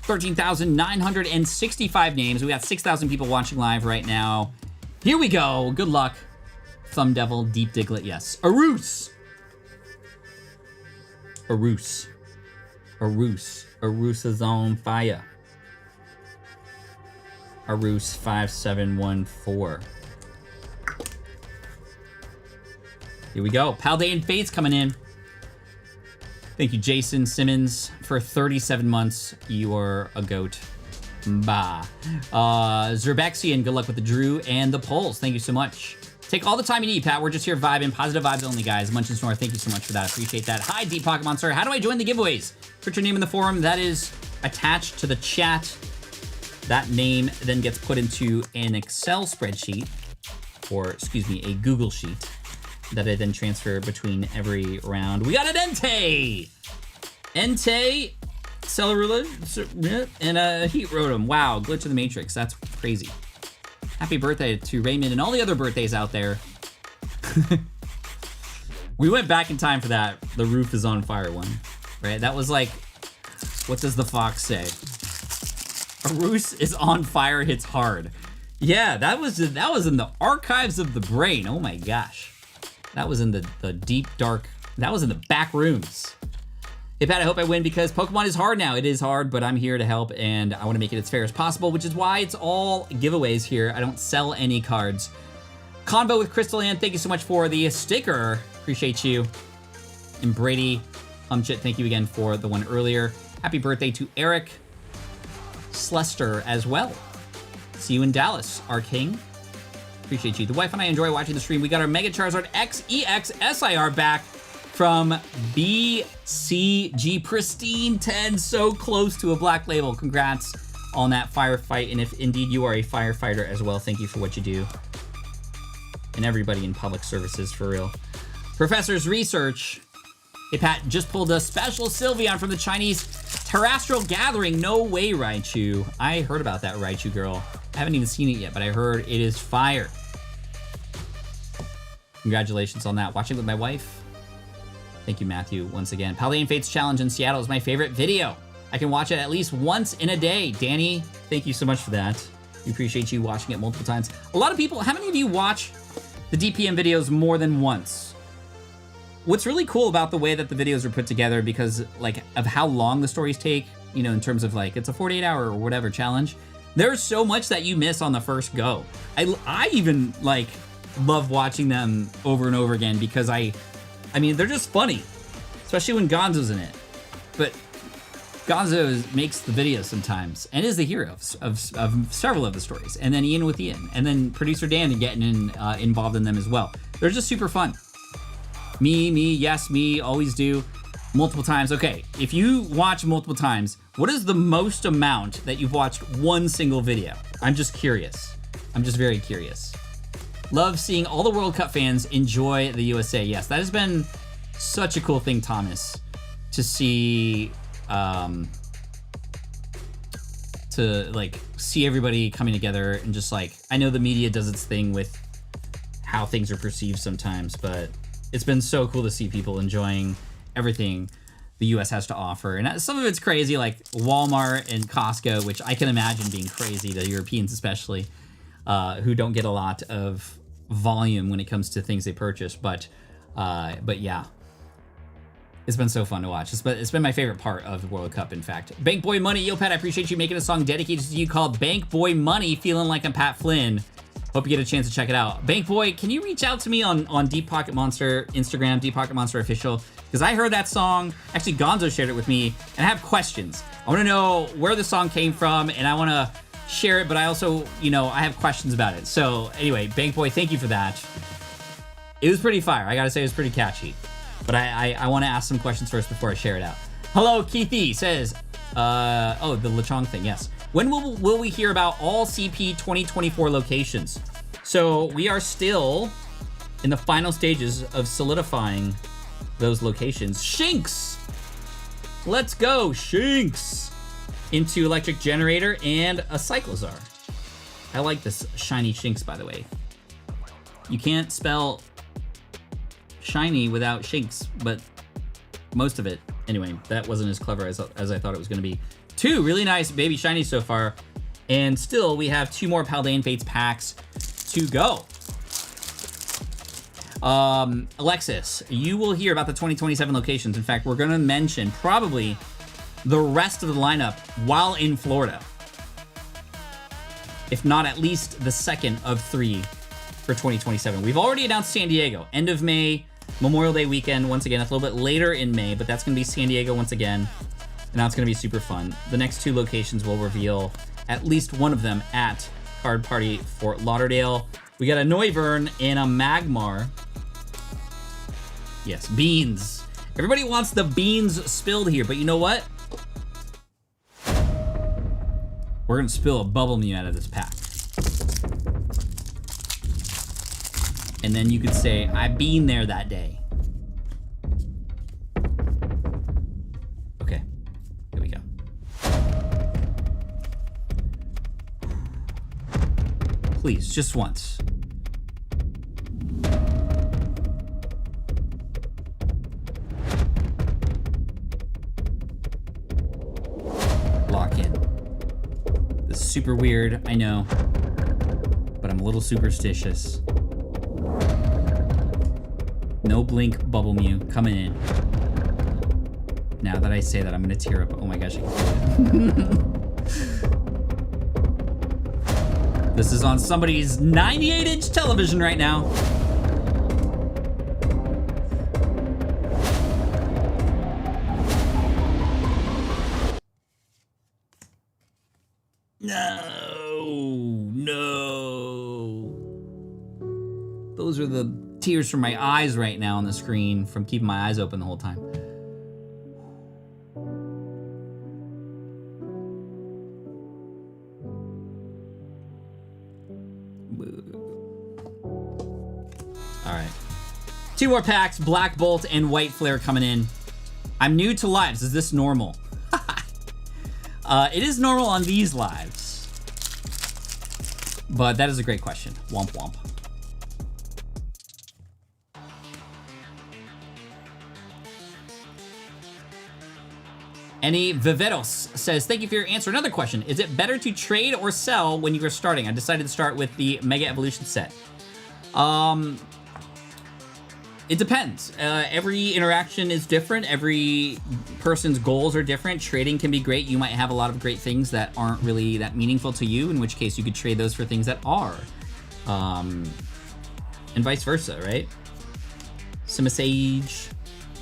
13,965 names. We got 6,000 people watching live right now. Here we go. Good luck. Thumb Devil, Deep Diglett, yes. Aroos. Aroos. Aroos. Aroos is on fire. Aroos 5714. Here we go. Paldean Fates coming in. Thank you, Jason Simmons, for 37 months. You are a goat. Bah. Zerbexian, good luck with the Drew and the polls. Thank you so much. Take all the time you need, Pat. We're just here vibing. Positive vibes only, guys. Munch and Snore, thank you so much for that. Appreciate that. Hi, Deep Pocket Monster. How do I join the giveaways? Put your name in the forum. That is attached to the chat. That name then gets put into an Excel spreadsheet. or excuse me, a Google sheet that I then transfer between every round. We got an Entei! Entei, Celerula, and a Heat Rotom. Wow, Glitch of the Matrix, that's crazy. Happy birthday to Raymond and all the other birthdays out there. We went back in time for that, the roof is on fire one, right? That was like, what does the fox say? A roof is on fire, hits hard. Yeah, that was in the archives of the brain. Oh my gosh. That was in the deep, dark, that was in the back rooms. Hey Pat, I hope I win because Pokemon is hard now. It is hard, but I'm here to help and I want to make it as fair as possible, which is why it's all giveaways here. I don't sell any cards. Convo with Crystal Ann, thank you so much for the sticker. Appreciate you. And Brady Humchit, thank you again for the one earlier. Happy birthday to Eric Slester as well. See you in Dallas, our king. Appreciate you. The wife and I enjoy watching the stream. We got our Mega Charizard XEX SIR back from BCG. Pristine 10, so close to a black label. Congrats on that firefight. And if indeed you are a firefighter as well, thank you for what you do. And everybody in public services, for real. Professor's Research. Hey Pat, just pulled a special Sylveon from the Chinese Terrestrial Gathering. No way, Raichu. I heard about that, Raichu girl. I haven't even seen it yet, but I heard it is fire. Congratulations on that. Watching with my wife. Thank you, Matthew, once again. Paladin Fates Challenge in Seattle is my favorite video. I can watch it at least once in a day. Danny, thank you so much for that. We appreciate you watching it multiple times. A lot of people, how many of you watch the DPM videos more than once? What's really cool about the way that the videos are put together, because like of how long the stories take, you know, in terms of like, it's a 48-hour or whatever challenge, there's so much that you miss on the first go. I even like love watching them over and over again because I mean, they're just funny, especially when Gonzo's in it. But Gonzo makes the video sometimes and is the hero of several of the stories. And then Ian with Ian, and then producer Dan getting involved in them as well. They're just super fun. Me, yes, me, always do. Multiple times. Okay, if you watch multiple times, what is the most amount that you've watched one single video? I'm just curious. I'm just very curious. Love seeing all the World Cup fans enjoy the USA. Yes, that has been such a cool thing, Thomas, to see, to like see everybody coming together and just like, I know the media does its thing with how things are perceived sometimes, but it's been so cool to see people enjoying everything the US has to offer. And some of it's crazy, like Walmart and Costco, which I can imagine being crazy to Europeans especially, who don't get a lot of volume when it comes to things they purchase. But yeah, it's been so fun to watch. It's been my favorite part of the World Cup, in fact. Bank Boy Money, yo Pat, I appreciate you making a song dedicated to you called Bank Boy Money, feeling like I'm Pat Flynn. Hope you get a chance to check it out. Bank Boy, can you reach out to me on Deep Pocket Monster Instagram, Deep Pocket Monster Official? Because I heard that song, actually Gonzo shared it with me, and I have questions. I want to know where the song came from, and I want to share it, but I also, you know, I have questions about it. So anyway, Bank Boy, thank you for that. It was pretty fire. I gotta say, it was pretty catchy. But I want to ask some questions first before I share it out. Hello, Keithy says, oh, the Lechong thing, yes. When will we hear about all CP 2024 locations? So we are still in the final stages of solidifying those locations. Shinx! Let's go, Shinx! Into Electric Generator and a Cyclozar. I like this shiny Shinx, by the way. You can't spell shiny without Shinx, but most of it. Anyway, that wasn't as clever as I thought it was going to be. 2 really nice baby shinies so far, and still we have 2 more Paldean Fates packs to go. Alexis, you will hear about the 2027 locations. In fact, we're going to mention probably the rest of the lineup while in Florida, if not at least the second of 3 for 2027. We've already announced San Diego, end of May, Memorial Day weekend. Once again, that's a little bit later in May, but that's going to be San Diego once again. And that's going to be super fun. The next 2 locations will reveal at least one of them at Card Party Fort Lauderdale. We got a Noivern and a Magmar. Yes, beans. Everybody wants the beans spilled here, but you know what? We're going to spill a Bubble Mew out of this pack. And then you could say, I've been there that day. Okay, here we go. Please, just once. Lock in. This is super weird, I know, but I'm a little superstitious. No blink bubble mew coming in. Now that I say that, I'm gonna tear up. Oh my gosh, I can feel it. This is on somebody's 98-inch television right now. No. Those are the tears from my eyes right now on the screen from keeping my eyes open the whole time. All right. 2 more packs, Black Bolt and White Flare coming in. I'm new to lives. Is this normal? It is normal on these lives. But that is a great question. Womp womp. Any Viveros says, thank you for your answer. Another question. Is it better to trade or sell when you are starting? I decided to start with the Mega Evolution set. It depends. Every interaction is different. Every person's goals are different. Trading can be great. You might have a lot of great things that aren't really that meaningful to you, in which case you could trade those for things that are. And vice versa, right? Sima Sage,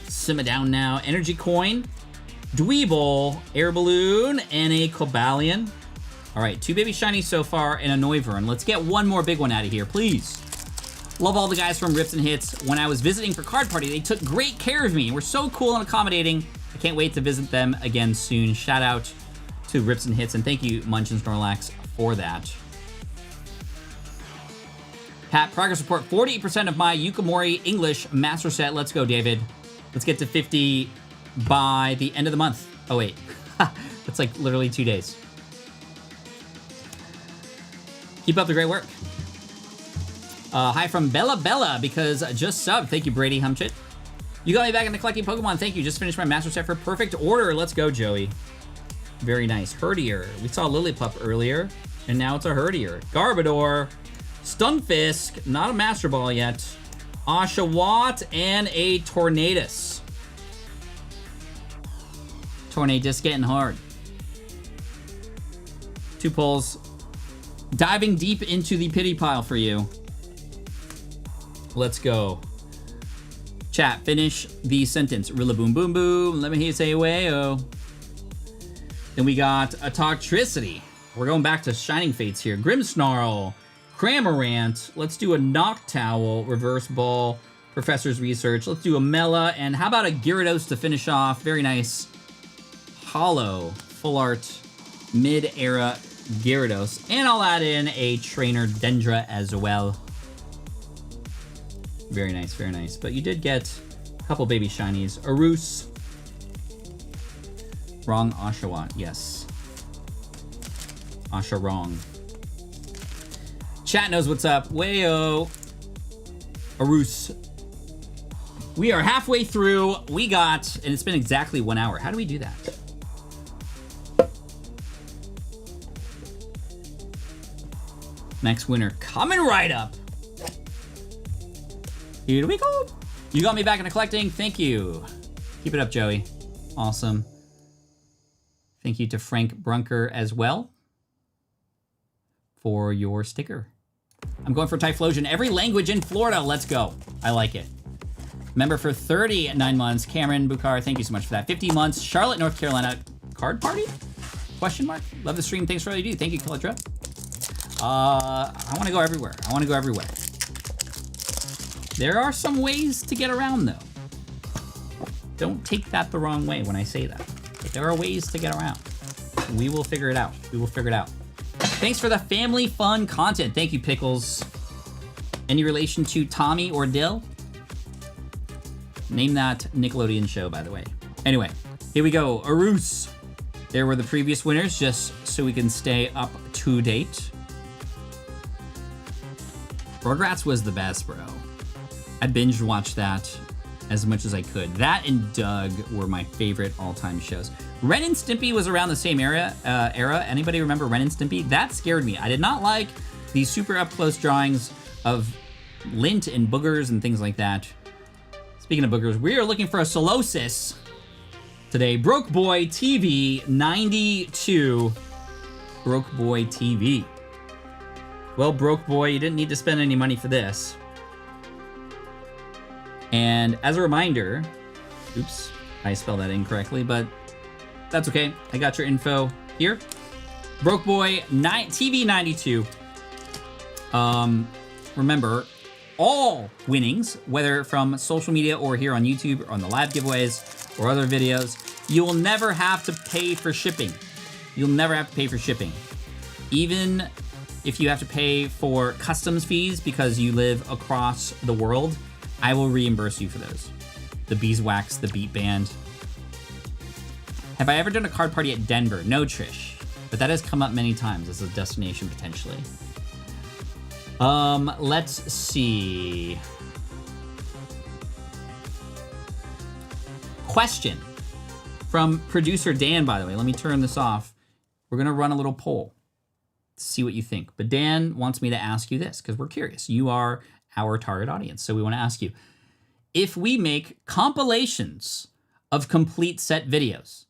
Sima Down Now, Energy Coin, Dweeble, Air Balloon, and a Cobalion. All right, 2 baby shinies so far and a Noivern. Let's get one more big one out of here, please. Love all the guys from Rips and Hits. When I was visiting for Card Party, they took great care of me. We're so cool and accommodating. I can't wait to visit them again soon. Shout out to Rips and Hits, and thank you, Munch and Snorlax, for that. Pat, progress report, 48% of my Yukimori English master set. Let's go, David. Let's get to 50 by the end of the month. Oh, wait. That's like literally 2 days. Keep up the great work. Hi from Bella because just subbed. Thank you, Brady Humchit. You got me back into collecting Pokemon. Thank you. Just finished my master set for perfect order. Let's go, Joey. Very nice. Herdier. We saw Lillipup earlier, and now it's a Herdier. Garbodor. Stunfisk. Not a Master Ball yet. Oshawott and a Tornadus. Tornadus getting hard. 2 pulls. Diving deep into the pity pile for you. Let's go. Chat, finish the sentence. Rilla boom boom boom. Let me hear you say way-oh. Then we got a Toxtricity. We're going back to Shining Fates here. Grimmsnarl. Cramorant. Let's do a Noctowl. Reverse Ball. Professor's Research. Let's do a Mela. And how about a Gyarados to finish off? Very nice. Hollow. Full Art. Mid-era Gyarados. And I'll add in a Trainer Dendra as well. Very nice, very nice. But you did get a couple baby shinies. Arus. Wrong Oshawott, yes. Asha wrong. Chat knows what's up. Wayo. Arus. We are halfway through. We got, and it's been exactly 1 hour. How do we do that? Next winner coming right up. Here we go. You got me back into collecting. Thank you. Keep it up, Joey. Awesome. Thank you to Frank Brunker as well for your sticker. I'm going for Typhlosion. Every language in Florida. Let's go. I like it. Member for 39 months. Cameron Bukhar, thank you so much for that. 50 months. Charlotte, North Carolina. Card Party? Question mark? Love the stream. Thanks for all you do. Thank you, Kilitra. I want to go everywhere. I want to go everywhere. There are some ways to get around, though. Don't take that the wrong way when I say that. But there are ways to get around. We will figure it out. We will figure it out. Thanks for the family fun content. Thank you, Pickles. Any relation to Tommy or Dill? Name that Nickelodeon show, by the way. Anyway, here we go. Arus. There were the previous winners, just so we can stay up to date. Rugrats was the best, bro. I binge watched that as much as I could. That and Doug were my favorite all-time shows. Ren and Stimpy was around the same era. Anybody remember Ren and Stimpy? That scared me. I did not like these super up-close drawings of lint and boogers and things like that. Speaking of boogers, we are looking for a Solosis today. Broke Boy TV 92. Broke Boy TV. Well, Broke Boy, you didn't need to spend any money for this. And as a reminder, oops, I spelled that incorrectly, but that's okay. I got your info here. Broke Boy TV 92. Remember, all winnings, whether from social media or here on YouTube or on the live giveaways or other videos, you will never have to pay for shipping. You'll never have to pay for shipping. Even if you have to pay for customs fees because you live across the world, I will reimburse you for those. The beeswax, the beat band. Have I ever done a card party at Denver? No, Trish, but that has come up many times as a destination potentially. Let's see. Question from producer Dan, by the way. Let me turn this off. We're gonna run a little poll to see what you think. But Dan wants me to ask you this because we're curious. You are our target audience, so we want to ask you. If we make compilations of complete set videos,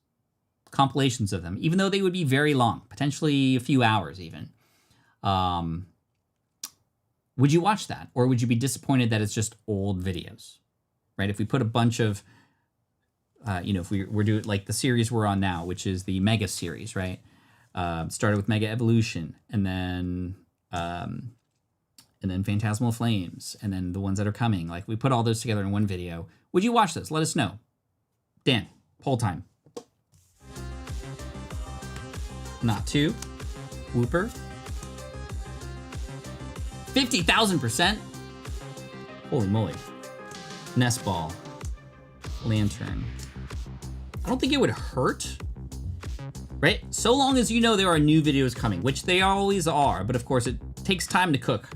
compilations of them, even though they would be very long, potentially a few hours even, would you watch that? Or would you be disappointed that it's just old videos, right? If we put a bunch of, if we're doing like the series we're on now, which is the Mega series, right? Started with Mega Evolution, and then Phantasmal Flames, and then the ones that are coming. Like, we put all those together in one video. Would you watch this? Let us know. Dan, poll time. Not two. Whooper. 50,000%. Holy moly. Nest Ball. Lantern. I don't think it would hurt, right? So long as you know there are new videos coming, which they always are, but of course it takes time to cook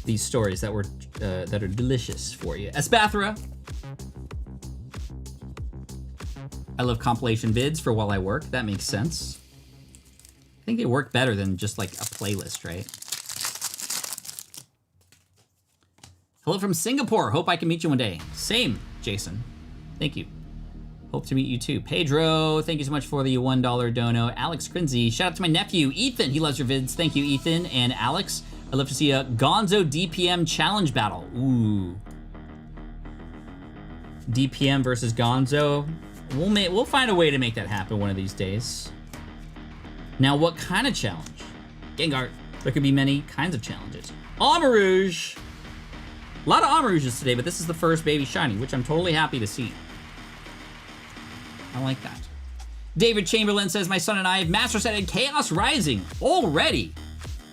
these stories that are delicious for you. Espathra. I love compilation vids for while I work. That makes sense. I think they work better than just like a playlist, right? Hello from Singapore. Hope I can meet you one day. Same, Jason. Thank you. Hope to meet you too. Pedro, thank you so much for the $1 dono. Alex Crinzy, shout out to my nephew, Ethan. He loves your vids. Thank you, Ethan. And Alex, I'd love to see a Gonzo DPM challenge battle. Ooh. DPM versus Gonzo. We'll find a way to make that happen one of these days. Now, what kind of challenge? Gengar. There could be many kinds of challenges. Amarouge. A lot of Amarouges today, but this is the first baby shiny, which I'm totally happy to see. I like that. David Chamberlain says, my son and I have master setted Chaos Rising already.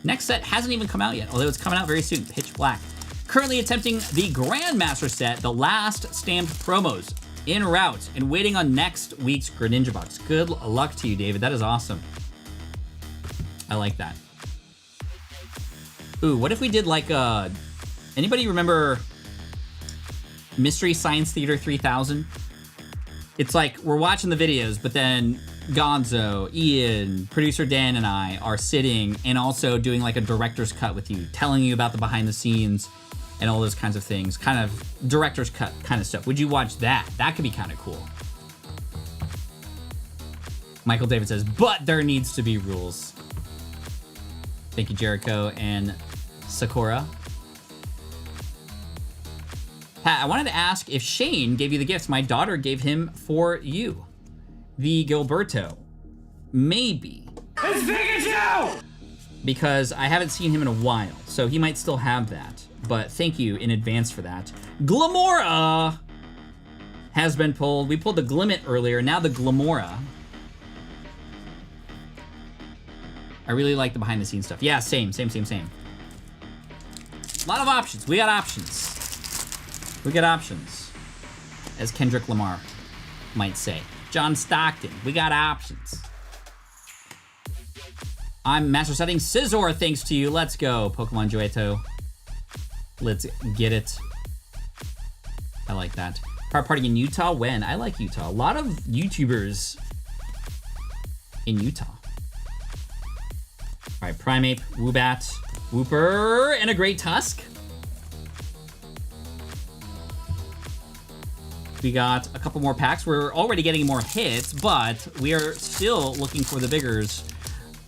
Next set hasn't even come out yet, although it's coming out very soon. Pitch Black. Currently attempting the Grandmaster set, the last stamped promos en route and waiting on next week's Greninja box. Good luck to you, David. That is awesome. I like that. Ooh, what if we did like a... Anybody remember Mystery Science Theater 3000? It's like we're watching the videos, but then Gonzo, Ian, producer Dan, and I are sitting and also doing like a director's cut with you, telling you about the behind the scenes and all those kinds of things. Kind of director's cut kind of stuff. Would you watch that? That could be kind of cool. Michael David says, but there needs to be rules. Thank you, Jericho and Sakura. Pat, I wanted to ask if Shane gave you the gifts my daughter gave him for you. The Gilberto. Maybe. It's Pikachu! Because I haven't seen him in a while, so he might still have that. But thank you in advance for that. Glamora has been pulled. We pulled the Glimmet earlier, now the Glamora. I really like the behind the scenes stuff. Yeah, same. A lot of options. We got options. We got options. As Kendrick Lamar might say. John Stockton. We got options. I'm master setting Scizor thanks to you. Let's go, Pokemon Johto. Let's get it. I like that. Party in Utah? When? I like Utah. A lot of YouTubers in Utah. All right, Primeape, Woobat, Wooper, and a Great Tusk. We got a couple more packs. We're already getting more hits, but we are still looking for the biggers.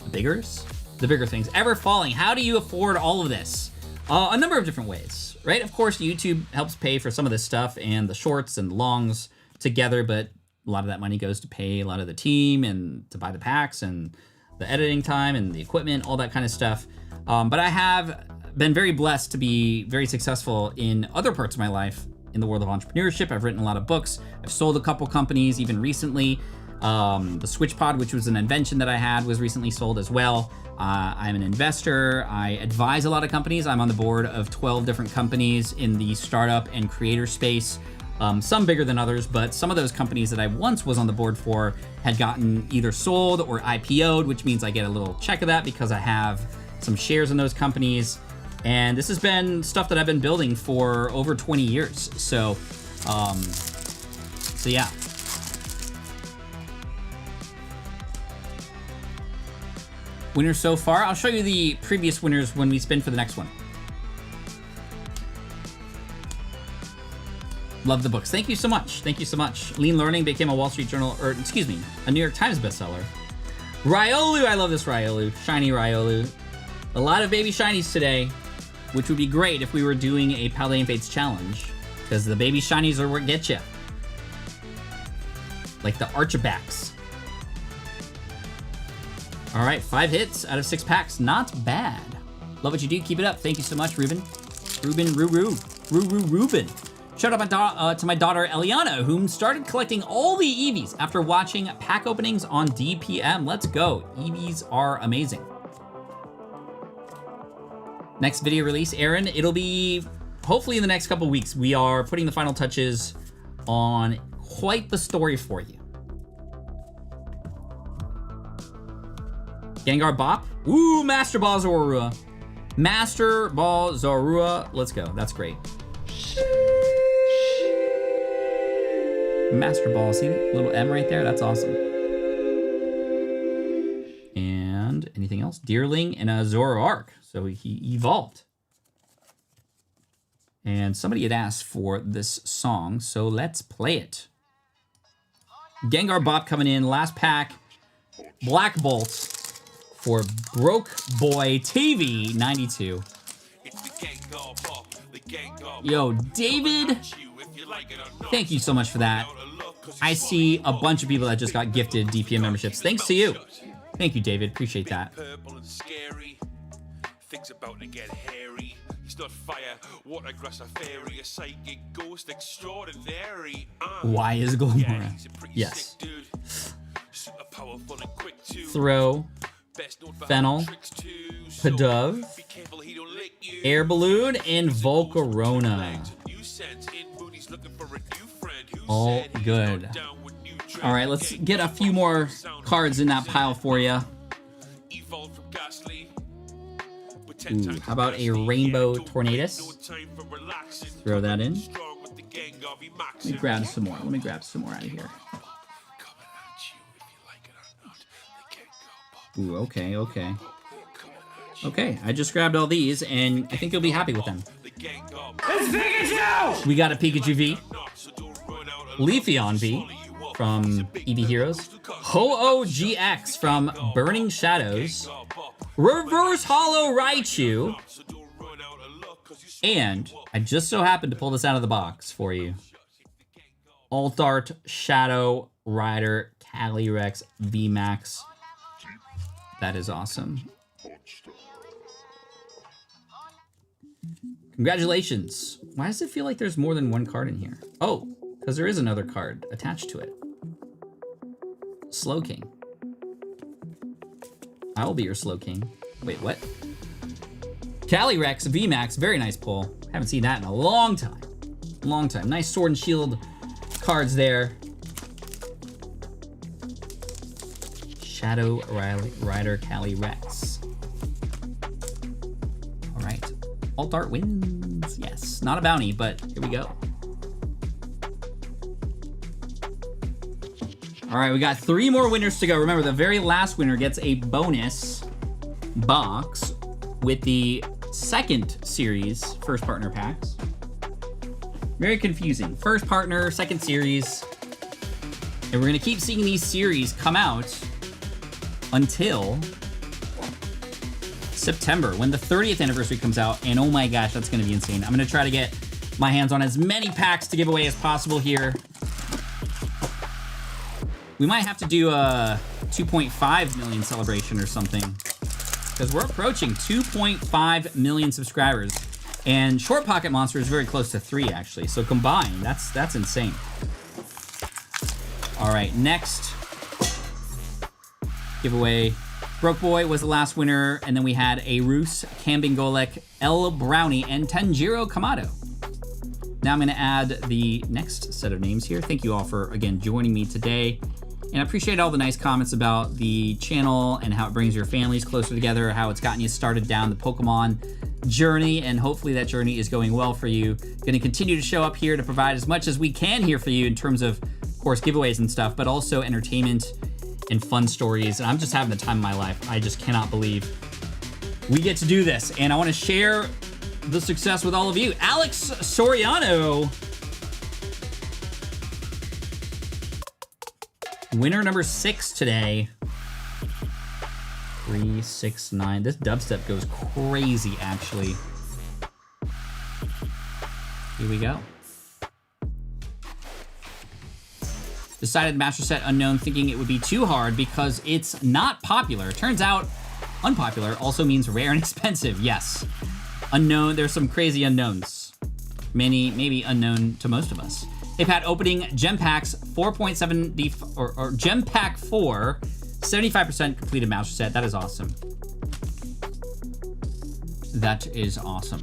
The biggers? The bigger things. Ever Falling. How do you afford all of this? A number of different ways, right? Of course, YouTube helps pay for some of this stuff and the shorts and longs together, but a lot of that money goes to pay a lot of the team and to buy the packs and the editing time and the equipment, all that kind of stuff. But I have been very blessed to be very successful in other parts of my life in the world of entrepreneurship. I've written a lot of books. I've sold a couple companies even recently. The Switch Pod, which was an invention that I had, was recently sold as well. I'm an investor. I advise a lot of companies. I'm on the board of 12 different companies in the startup and creator space. Some bigger than others, but some of those companies that I once was on the board for had gotten either sold or IPO'd, which means I get a little check of that because I have some shares in those companies. And this has been stuff that I've been building for over 20 years. So yeah. Winners so far. I'll show you the previous winners when we spin for the next one. Love the books. Thank you so much. Thank you so much. Lean Learning became a Wall Street Journal, or excuse me, a New York Times bestseller. Riolu, I love this Riolu. Shiny Riolu. A lot of baby shinies today, which would be great if we were doing a Paladin Fates challenge, because the baby shinies are what get you. Like the Archibacks. All right, 5 hits out of 6 packs. Not bad. Love what you do. Keep it up. Thank you so much, Ruben. Ruben. Shout out to my daughter, Eliana, whom started collecting all the Eevees after watching pack openings on DPM. Let's go. Eevees are amazing. Next video release, Aaron, it'll be hopefully in the next couple weeks. We are putting the final touches on quite the story for you. Gengar Bop. Ooh, Master Ball Zorua. Master Ball Zorua. Let's go. That's great. Master Ball. See the little M right there? That's awesome. And anything else? Deerling and a Zoroark. So he evolved. And somebody had asked for this song, so let's play it. Gengar Bop coming in. Last pack. Black Bolt for Broke Boy TV 92. Yo, David, thank you so much for that. I see a bunch of people that just got gifted DPM memberships. Thanks to you. Thank you, David. Appreciate that. Things about to get hairy. He's not fire, water grass, a fairy, a psychic ghost extraordinary. Why is Glomora? Yes. Throw. Fennel, Pidove, Air Balloon, and Volcarona. All good. All right, let's get a few more cards in that pile for you. Ooh, how about a Rainbow Tornadus? Throw that in. Let me grab some more. Let me grab some more out of here. Ooh, okay. Okay, I just grabbed all these, and I think you'll be happy with them. It's Pikachu! We got a Pikachu V. Leafeon V from EV Heroes. Ho-Oh GX from Burning Shadows. Reverse Hollow Raichu. And I just so happened to pull this out of the box for you. Altart Shadow Rider Calyrex VMAX. That is awesome. Congratulations. Why does it feel like there's more than one card in here? Oh, because there is another card attached to it. Calyrex VMAX, very nice pull. Haven't seen that in a long time. Long time. Nice Sword and Shield cards there. Shadow Rider Calyrex. All right. Alt Art wins. Yes. Not a bounty, but here we go. All right, we got 3 more winners to go. Remember, the very last winner gets a bonus box with the second series first partner packs. Very confusing. First partner, second series. And we're gonna keep seeing these series come out until September, when the 30th anniversary comes out. And oh my gosh, that's gonna be insane. I'm gonna try to get my hands on as many packs to give away as possible here. We might have to do a 2.5 million celebration or something, because we're approaching 2.5 million subscribers. And Short Pocket Monster is very close to 3, actually. So combined, that's insane. All right, next giveaway. Broke Boy was the last winner, and then we had a Roos, Kambingolek, ElBrownie, and Tanjiro Kamado. Now I'm gonna add the next set of names here. Thank you all for, again, joining me today. And I appreciate all the nice comments about the channel and how it brings your families closer together, how it's gotten you started down the Pokemon journey, and hopefully that journey is going well for you. Going to continue to show up here to provide as much as we can here for you in terms of course, giveaways and stuff, but also entertainment and fun stories. And I'm just having the time of my life. I just cannot believe we get to do this. And I want to share the success with all of you. Alex Soriano, winner number 6 today. 369. This dubstep goes crazy, actually. Here we go. Decided Master Set Unknown, thinking it would be too hard because it's not popular. Turns out unpopular also means rare and expensive. Yes. Unknown, there's some crazy unknowns. Many, maybe unknown to most of us. They've had opening Gem Packs 4.70 or Gem Pack 4, 75% completed Master Set. That is awesome. That is awesome.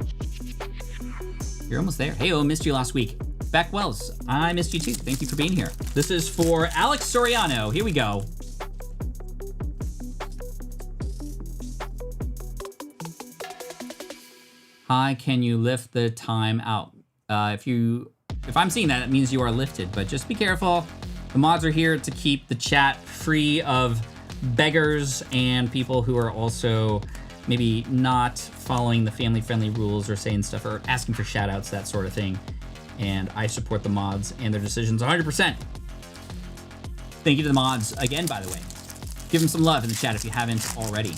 You're almost there. Hey, missed you last week. Beck Wells, I missed you too. Thank you for being here. This is for Alex Soriano. Here we go. Hi, can you lift the time out? If I'm seeing that, it means you are lifted, but just be careful. The mods are here to keep the chat free of beggars and people who are also maybe not following the family-friendly rules or saying stuff or asking for shout-outs, that sort of thing. And I support the mods and their decisions 100%. Thank you to the mods again, by the way. Give them some love in the chat if you haven't already.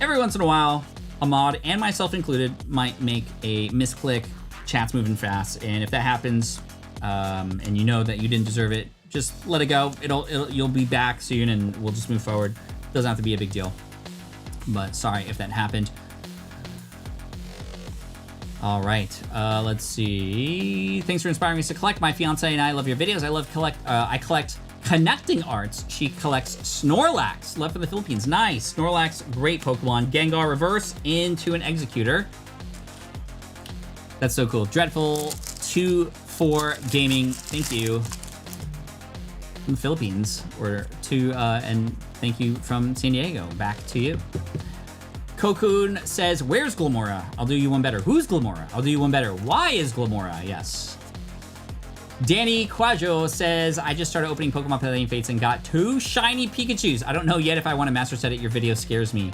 Every once in a while, a mod, and myself included, might make a misclick, chat's moving fast, and if that happens, and you know that you didn't deserve it, just let it go. You'll be back soon, and we'll just move forward. Doesn't have to be a big deal. But sorry if that happened. All right, let's see. Thanks for inspiring me to collect. My fiance and I love your videos. I collect connecting arts. She collects Snorlax, love from the Philippines. Nice, Snorlax, great Pokemon. Gengar reverse into an Executor. That's so cool. Dreadful 24 Gaming, thank you. From the Philippines, and thank you from San Diego. Back to you. Cocoon says, where's Glamora? I'll do you one better. Who's Glamora? I'll do you one better. Why is Glamora? Yes. Danny Quajo says, I just started opening Pokemon Paldean Fates and got 2 shiny Pikachus. I don't know yet if I want to Master Set it. Your video scares me.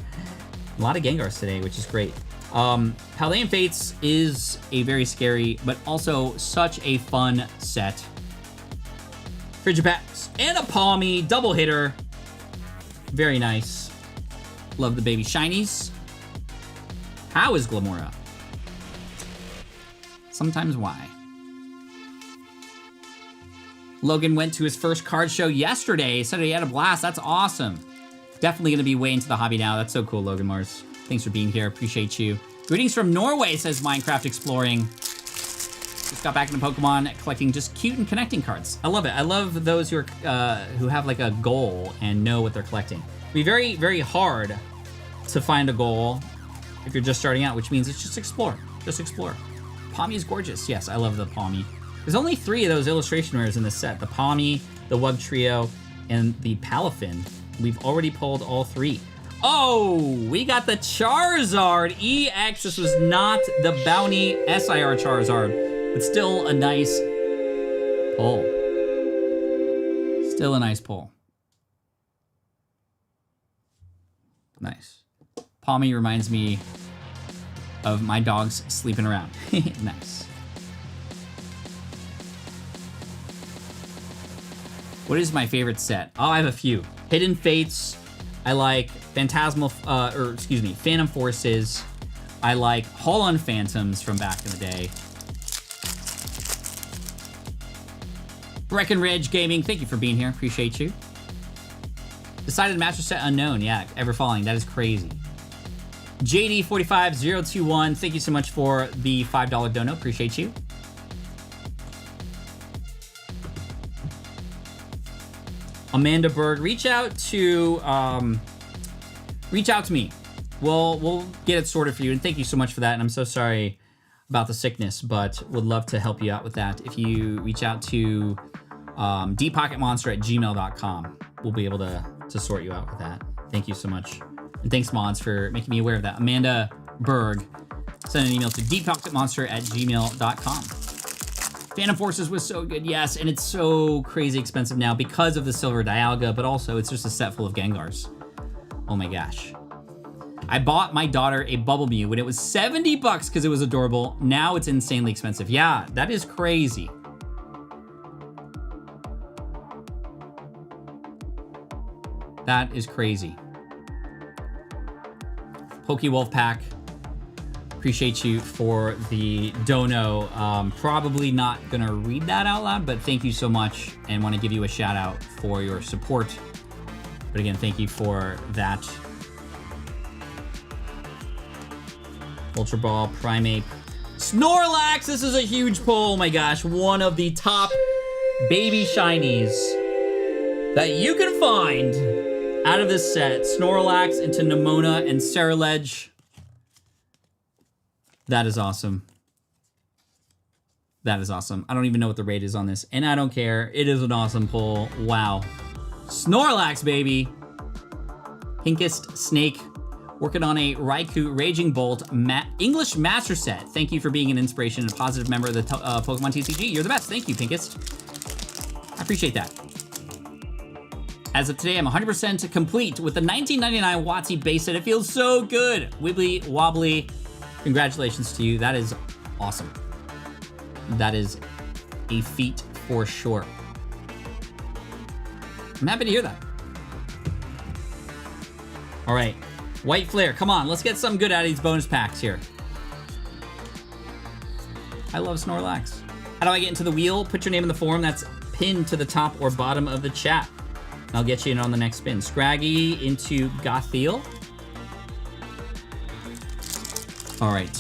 A lot of Gengars today, which is great. Paldean Fates is a very scary, but also such a fun set. Frigipax and a Palmy double hitter. Very nice. Love the baby shinies. How is Glamora? Sometimes why? Logan went to his first card show yesterday. Said he had a blast. That's awesome. Definitely going to be way into the hobby now. That's so cool, Logan Mars. Thanks for being here. Appreciate you. Greetings from Norway, says Minecraft Exploring. Just got back into Pokemon, collecting just cute and connecting cards. I love it. I love those who have like a goal and know what they're collecting. It'd be very, very hard to find a goal if you're just starting out, which means it's just explore. Just explore. Palmy is gorgeous. Yes, I love the Palmy. There's only 3 of those illustration rares in this set. The Palmy, the Wug Trio, and the Palafin. We've already pulled all 3. Oh, we got the Charizard EX. This was not the Bounty SIR Charizard, but still a nice pull. Still a nice pull. Nice. Palmy reminds me of my dogs sleeping around. Nice. What is my favorite set? Oh, I have a few. Hidden Fates. I like Phantom Forces. I like Haul on Phantoms from back in the day. Breckenridge Gaming, thank you for being here. Appreciate you. Decided Master Set Unknown. Yeah, Ever Falling. That is crazy. JD45021, thank you so much for the $5 dono. Appreciate you. Amanda Berg, reach out to me. We'll get it sorted for you, and thank you so much for that. And I'm so sorry about the sickness, but would love to help you out with that. If you reach out to dpocketmonster@gmail.com, we'll be able to sort you out with that. Thank you so much. And thanks, Mods, for making me aware of that. Amanda Berg, send an email to deeppocketmonster@gmail.com. Phantom Forces was so good, yes, and it's so crazy expensive now because of the Silver Dialga, but also it's just a set full of Gengars. Oh my gosh. I bought my daughter a Bubble Mew when it was $70 because it was adorable. Now it's insanely expensive. Yeah, that is crazy. That is crazy. PokeWolf Pack, appreciate you for the dono. Probably not gonna read that out loud, but thank you so much and want to give you a shout out for your support. But again, thank you for that. Ultra Ball, Primeape, Snorlax, this is a huge pull. Oh my gosh, one of the top baby shinies that you can find out of this set. Snorlax into Nemona and Ceruledge. That is awesome. That is awesome. I don't even know what the rate is on this, and I don't care. It is an awesome pull. Wow. Snorlax, baby. Pinkest Snake. Working on a Raikou Raging Bolt English Master Set. Thank you for being an inspiration and a positive member of the Pokemon TCG. You're the best. Thank you, Pinkest. I appreciate that. As of today, I'm 100% complete with the 1999 WotC base set. It feels so good. Wibbly wobbly. Congratulations to you. That is awesome. That is a feat for sure. I'm happy to hear that. All right. White Flare, come on. Let's get some good out of these bonus packs here. I love Snorlax. How do I get into the wheel? Put your name in the form that's pinned to the top or bottom of the chat. I'll get you in on the next spin. Scraggy into Gothiel. All right.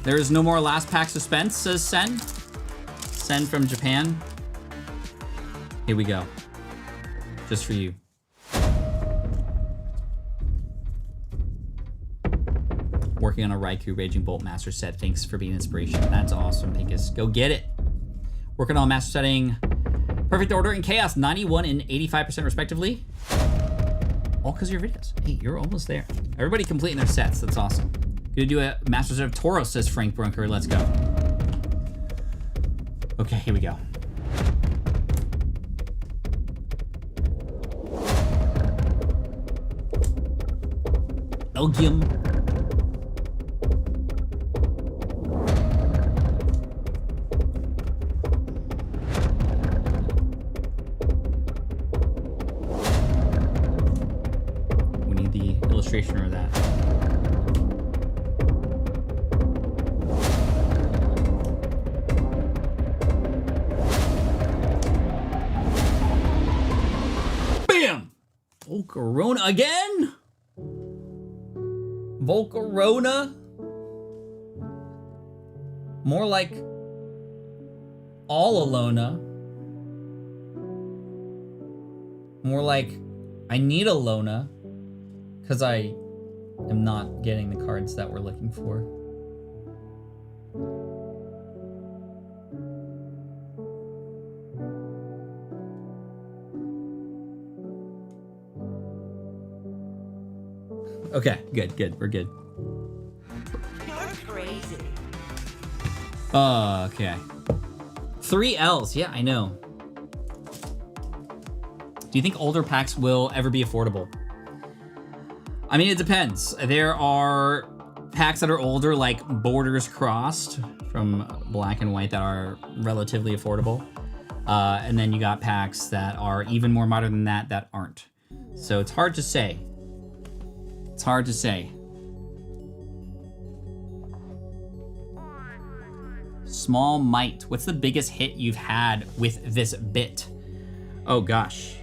There is no more last pack suspense, says Sen. Sen from Japan. Here we go. Just for you. Working on a Raikou Raging Bolt Master Set. Thanks for being inspiration. That's awesome, Pinkus. Go get it. Working on Master Setting Perfect Order and Chaos, 91 and 85% respectively. All because of your videos. Hey, you're almost there. Everybody completing their sets. That's awesome. Gonna do a Master Set of Tauros, says Frank Brunker. Let's go. Okay, here we go. Elgium. We need the illustration of that. Bam! Volcarona again? Volcarona? More like all Alona. More like I need a Lona. Cause I am not getting the cards that we're looking for. Okay, good. We're good. You're crazy. Okay. 3 L's. Yeah, I know. Do you think older packs will ever be affordable? I mean, it depends. There are packs that are older, like Borders Crossed from Black and White, that are relatively affordable. And then you got packs that are even more modern than that that aren't. So it's hard to say. It's hard to say. Small Might. What's the biggest hit you've had with this bit? Oh gosh.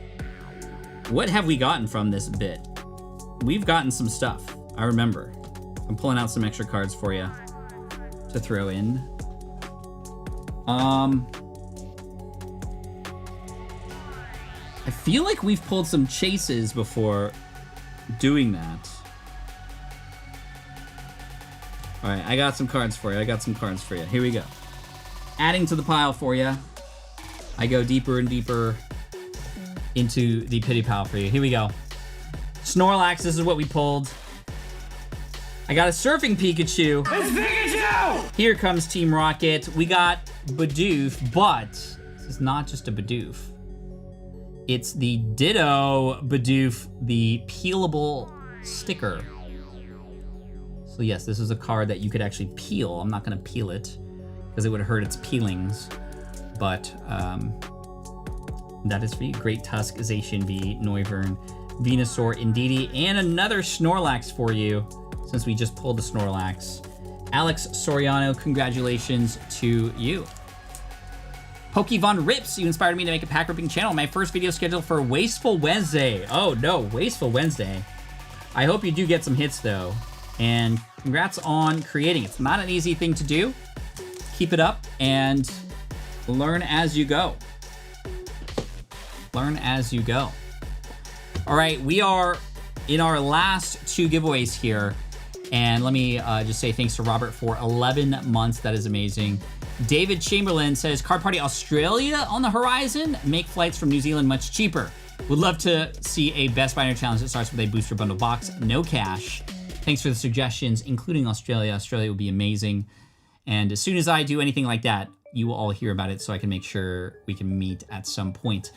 What have we gotten from this bit? We've gotten some stuff. I remember. I'm pulling out some extra cards for you to throw in. I feel like we've pulled some chases before doing that. All right, I got some cards for you. Here we go. Adding to the pile for you. I go deeper and deeper into the pity pile for you. Here we go. Snorlax, this is what we pulled. I got a Surfing Pikachu. It's Pikachu! Here comes Team Rocket. We got Bidoof, but this is not just a Bidoof. It's the Ditto Bidoof, the peelable sticker. So yes, this is a card that you could actually peel. I'm not gonna peel it because it would hurt its peelings, but that is for you. Great Tusk, Zacian V, Noivern, Venusaur, Indeedee, and another Snorlax for you, since we just pulled the Snorlax. Alex Soriano, congratulations to you. Pokevon Rips, you inspired me to make a pack ripping channel. My first video scheduled for Wasteful Wednesday. Oh no, Wasteful Wednesday. I hope you do get some hits though. And congrats on creating. It's not an easy thing to do. Keep it up and learn as you go. Learn as you go. All right, we are in our last 2 giveaways here. And let me just say thanks to Robert for 11 months. That is amazing. David Chamberlain says, Card Party Australia on the horizon? Make flights from New Zealand much cheaper. Would love to see a Best Binder challenge that starts with a booster bundle box. No cash. Thanks for the suggestions, including Australia. Australia would be amazing. And as soon as I do anything like that, you will all hear about it so I can make sure we can meet at some point.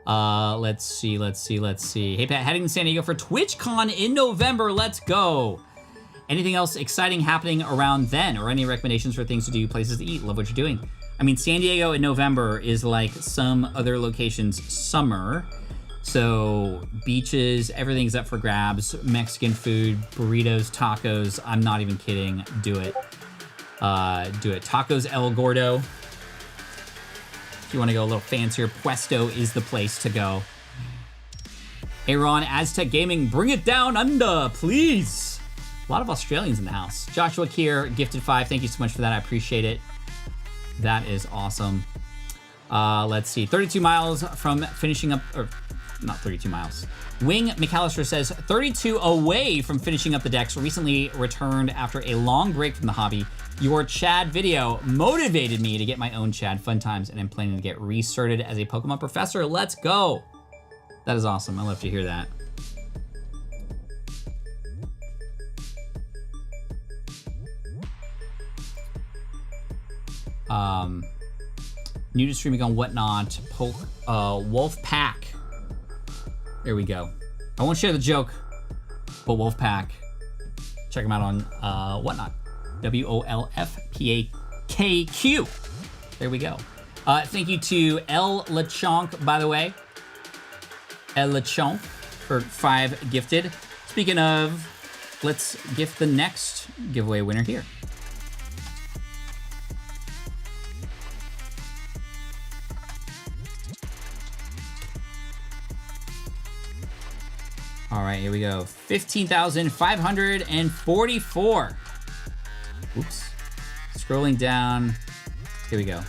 Let's see. Hey, Pat, heading to San Diego for TwitchCon in November. Let's go. Anything else exciting happening around then, or any recommendations for things to do, places to eat? Love what you're doing. I mean, San Diego in November is like some other locations' summer. So beaches, everything's up for grabs. Mexican food, burritos, tacos. I'm not even kidding. Do it. Do it. Tacos El Gordo. If you want to go a little fancier, Puesto is the place to go. Aaron, Aztec Gaming, bring it down under, please. A lot of Australians in the house. Joshua Kier, gifted 5. Thank you so much for that. I appreciate it. That is awesome. Let's see. 32 miles from finishing up, or not 32 miles. Wing McAllister says, 32 away from finishing up the decks. Recently returned after a long break from the hobby. Your Chad video motivated me to get my own Chad. Fun times, and I'm planning to get recerted as a Pokemon professor. Let's go. That is awesome. I love to hear that. New to streaming on Whatnot, Wolf Pack. There we go. I won't share the joke, but Wolf Pack. Check them out on Whatnot. WOLFPAKQ. There we go. Thank you to El Lechonk, by the way. El Lechonk for 5 gifted. Speaking of, let's gift the next giveaway winner here. All right, here we go. 15,544. Oops. Scrolling down. Here we go.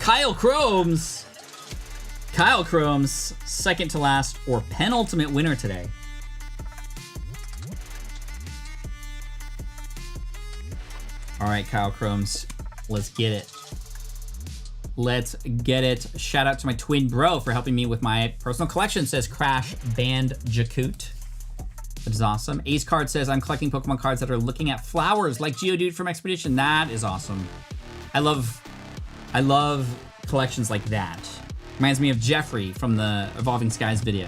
Kyle Kromes. Kyle Kromes, second to last or penultimate winner today. All right, Kyle Kromes, let's get it. Let's get it. Shout out to my twin bro for helping me with my personal collection, says Crash Bandicoot. That is awesome. Ace Card says, I'm collecting Pokemon cards that are looking at flowers like Geodude from Expedition. That is awesome. I love collections like that. Reminds me of Jeffrey from the Evolving Skies video,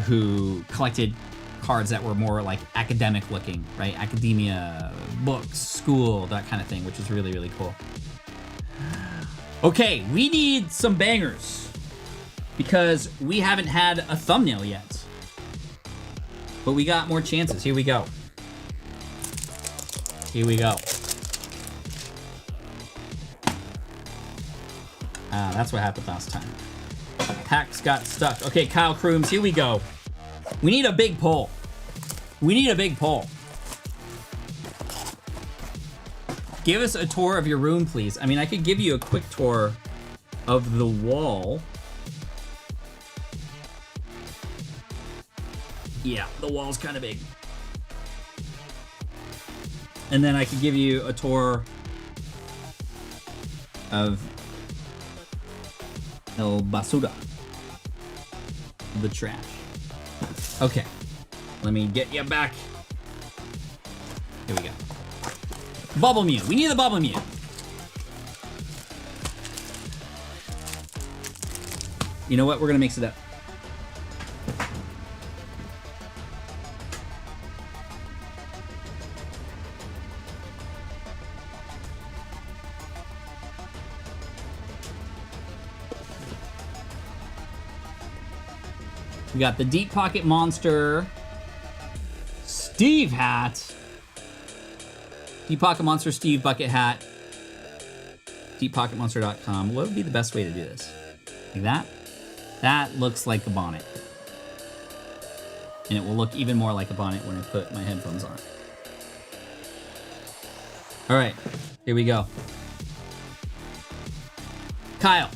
who collected cards that were more like academic looking, right? Academia, books, school, that kind of thing, which is really, really cool. Okay, we need some bangers because we haven't had a thumbnail yet. But we got more chances. Here we go. Here we go. Ah, that's what happened last time. Packs got stuck. Okay, Kyle Kromes, here we go. We need a big pull. We need a big pull. Give us a tour of your room, please. I mean, I could give you a quick tour of the wall. Yeah, the wall's kind of big. And then I could give you a tour of El Basura, the trash. Okay, let me get you back. Here we go. Bubble Mew. We need the Bubble Mew. You know what? We're gonna mix it up. We got the Deep Pocket Monster Steve hat. Deep Pocket Monster Steve bucket hat. DeepPocketMonster.com. What would be the best way to do this? Like that? That looks like a bonnet. And it will look even more like a bonnet when I put my headphones on. All right, here we go. Kyle,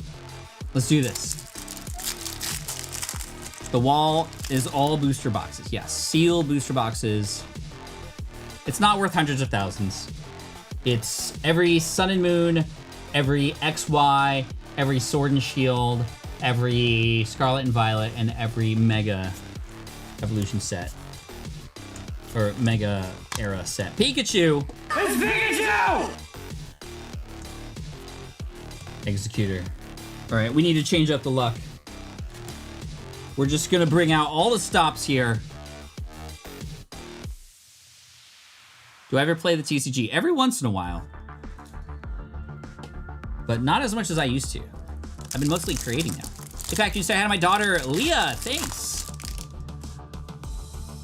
let's do this. The wall is all booster boxes. Yes, sealed booster boxes. It's not worth hundreds of thousands. It's every Sun and Moon, every XY, every Sword and Shield, every Scarlet and Violet, and every Mega Evolution set. Or Mega Era set. Pikachu! It's Pikachu! Executor. All right, we need to change up the luck. We're just gonna bring out all the stops here. Do I ever play the TCG? Every once in a while. But not as much as I used to. I've been mostly creating now. In fact, you say hi to my daughter, Leah. Thanks.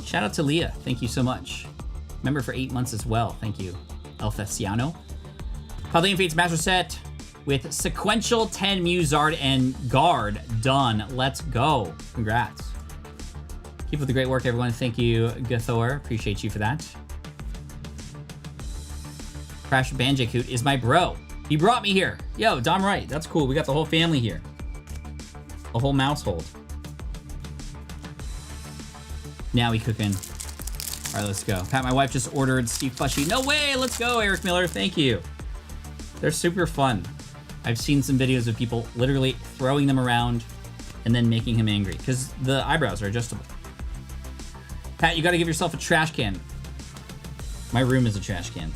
Shout out to Leah. Thank you so much. Member for 8 months as well. Thank you, Elfesiano. Pauline Fates Master Set with sequential 10 Muzard and Guard done. Let's go. Congrats. Keep up the great work, everyone. Thank you, Gathor. Appreciate you for that. Crash Bandicoot is my bro. He brought me here. Yo, Dom Wright. That's cool. We got the whole family here. A whole mousehold. Now we cooking. All right, let's go. Pat, my wife just ordered Steve Plushie. No way. Let's go, Eric Miller. Thank you. They're super fun. I've seen some videos of people literally throwing them around and then making him angry because the eyebrows are adjustable. Pat, you got to give yourself a trash can. My room is a trash can.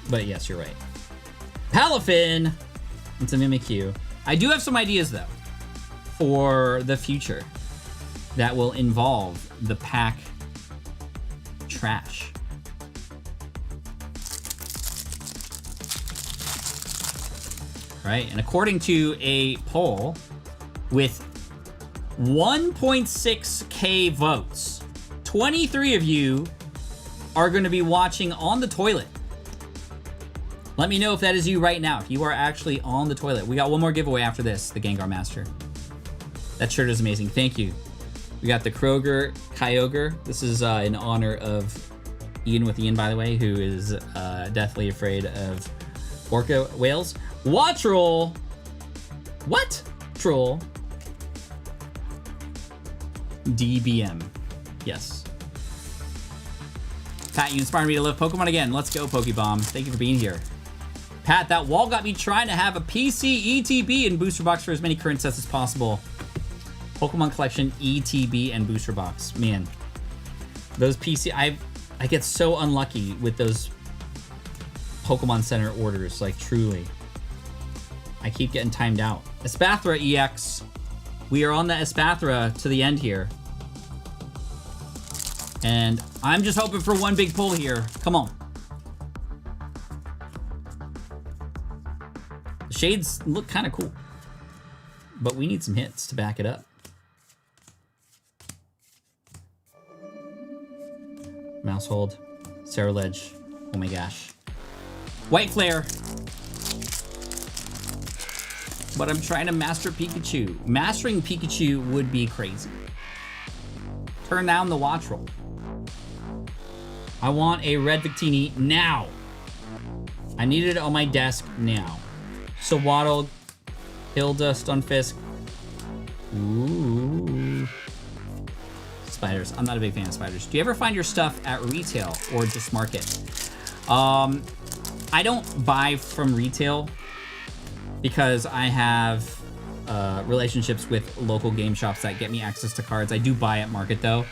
But yes, you're right. Palafin! It's a Mimikyu. I do have some ideas, though, for the future that will involve the pack trash. Right? And according to a poll with 1.6K votes, 23 of you are going to be watching on the toilet. Let me know if that is you right now, if you are actually on the toilet. We got one more giveaway after this, the Gengar Master. That shirt is amazing. Thank you. We got the Kroger Kyogre. This is in honor of Ian with Ian, by the way, who is deathly afraid of orca whales. What troll? What troll DBM. Yes. Pat, you inspired me to love Pokemon again. Let's go, Pokebomb. Thank you for being here. Pat, that wall got me trying to have a PC ETB and booster box for as many current sets as possible. Pokemon Collection ETB and booster box. Man, those PC, I get so unlucky with those Pokemon Center orders, like truly. I keep getting timed out. Espathra EX. We are on the Espathra to the end here. And I'm just hoping for one big pull here. Come on. The shades look kind of cool, but we need some hits to back it up. Mousehold, Ceruledge, oh my gosh. White Flare. But I'm trying to master Pikachu. Mastering Pikachu would be crazy. Turn down the watch roll. I want a red Victini now. I need it on my desk now. So Waddle, Hilda, Stunfisk. Ooh. Spiders. I'm not a big fan of spiders. Do you ever find your stuff at retail or just market? I don't buy from retail because I have relationships with local game shops that get me access to cards. I do buy at market though,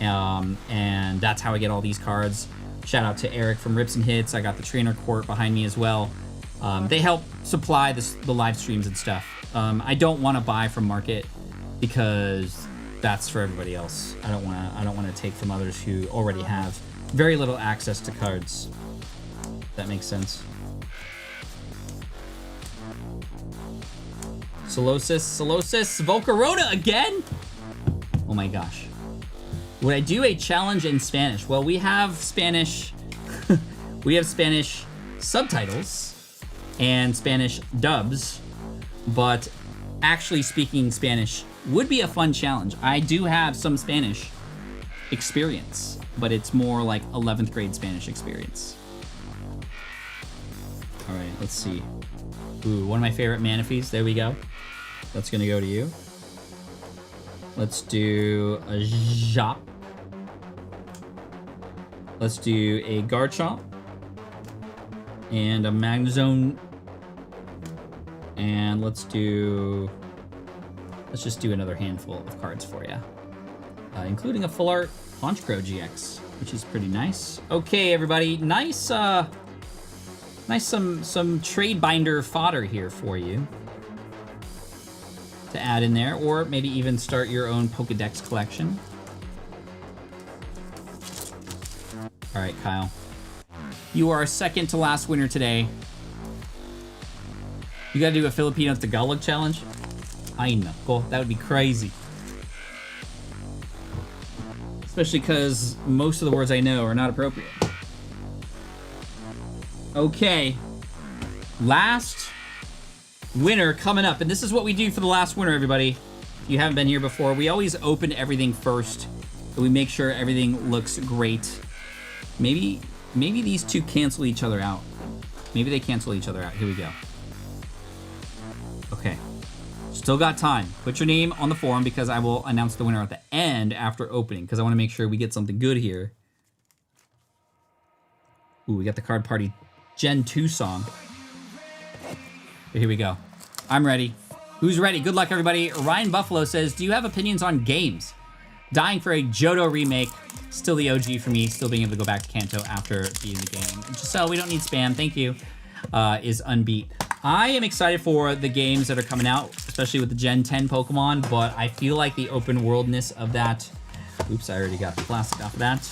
and that's how I get all these cards. Shout out to Eric from Rips and Hits. I got the trainer court behind me as well. They help supply the live streams and stuff. I don't want to buy from market because that's for everybody else. I don't want to take from others who already have very little access to cards. If that makes sense. Solosis, Volcarona again? Oh my gosh. Would I do a challenge in Spanish? Well, we have Spanish, we have Spanish subtitles and Spanish dubs, but actually speaking Spanish would be a fun challenge. I do have some Spanish experience, but it's more like 11th grade Spanish experience. All right, let's see. Ooh, one of my favorite Manaphies. There we go. That's gonna go to you. Let's do a Jop. Let's do a Garchomp. And a Magnezone. And let's just do another handful of cards for you. Including a full art Honchkrow GX, which is pretty nice. Okay, everybody, nice some trade binder fodder here for you to add in there, or maybe even start your own Pokedex collection. All right, Kyle, you are our second to last winner today. You gotta do a Filipino Tagalog challenge. Ay nako, that would be crazy. Especially because most of the words I know are not appropriate. Okay, last winner coming up, and this is what we do for the last winner, everybody. If you haven't been here before, we always open everything first, and we make sure everything looks great. Maybe these two cancel each other out. Maybe they cancel each other out. Here we go. Okay, still got time. Put your name on the forum because I will announce the winner at the end after opening, because I want to make sure we get something good here. Ooh, we got the Card Party Gen 2 song. Here we go. I'm ready. Who's ready? Good luck, everybody. Ryan Buffalo says, do you have opinions on games? Dying for a Johto remake. Still the OG for me. Still being able to go back to Kanto after beating the game. Giselle, we don't need spam. Thank you. Is unbeat. I am excited for the games that are coming out, especially with the Gen 10 Pokemon, but I feel like the open worldness of that, oops, I already got the plastic off of that,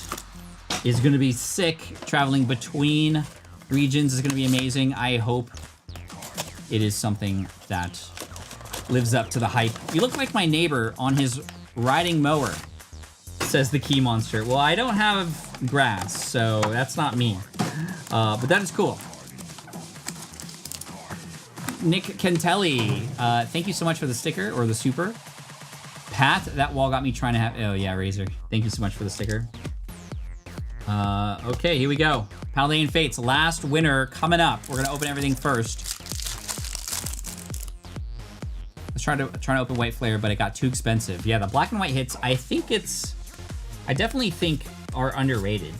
is going to be sick. Traveling between regions is going to be amazing. I hope it is something that lives up to the hype. You look like my neighbor on his riding mower, says the Key Monster. Well, I don't have grass, so that's not me. But that is cool. Nick Kentelli, thank you so much for the sticker, or the super. Pat, that wall got me trying to have, oh yeah, Razor. Thank you so much for the sticker. Okay, here we go. Paladin Fates, last winner coming up. We're gonna open everything first. Let's trying to open White Flare, but it got too expensive. Yeah, the black and white hits, I definitely think are underrated.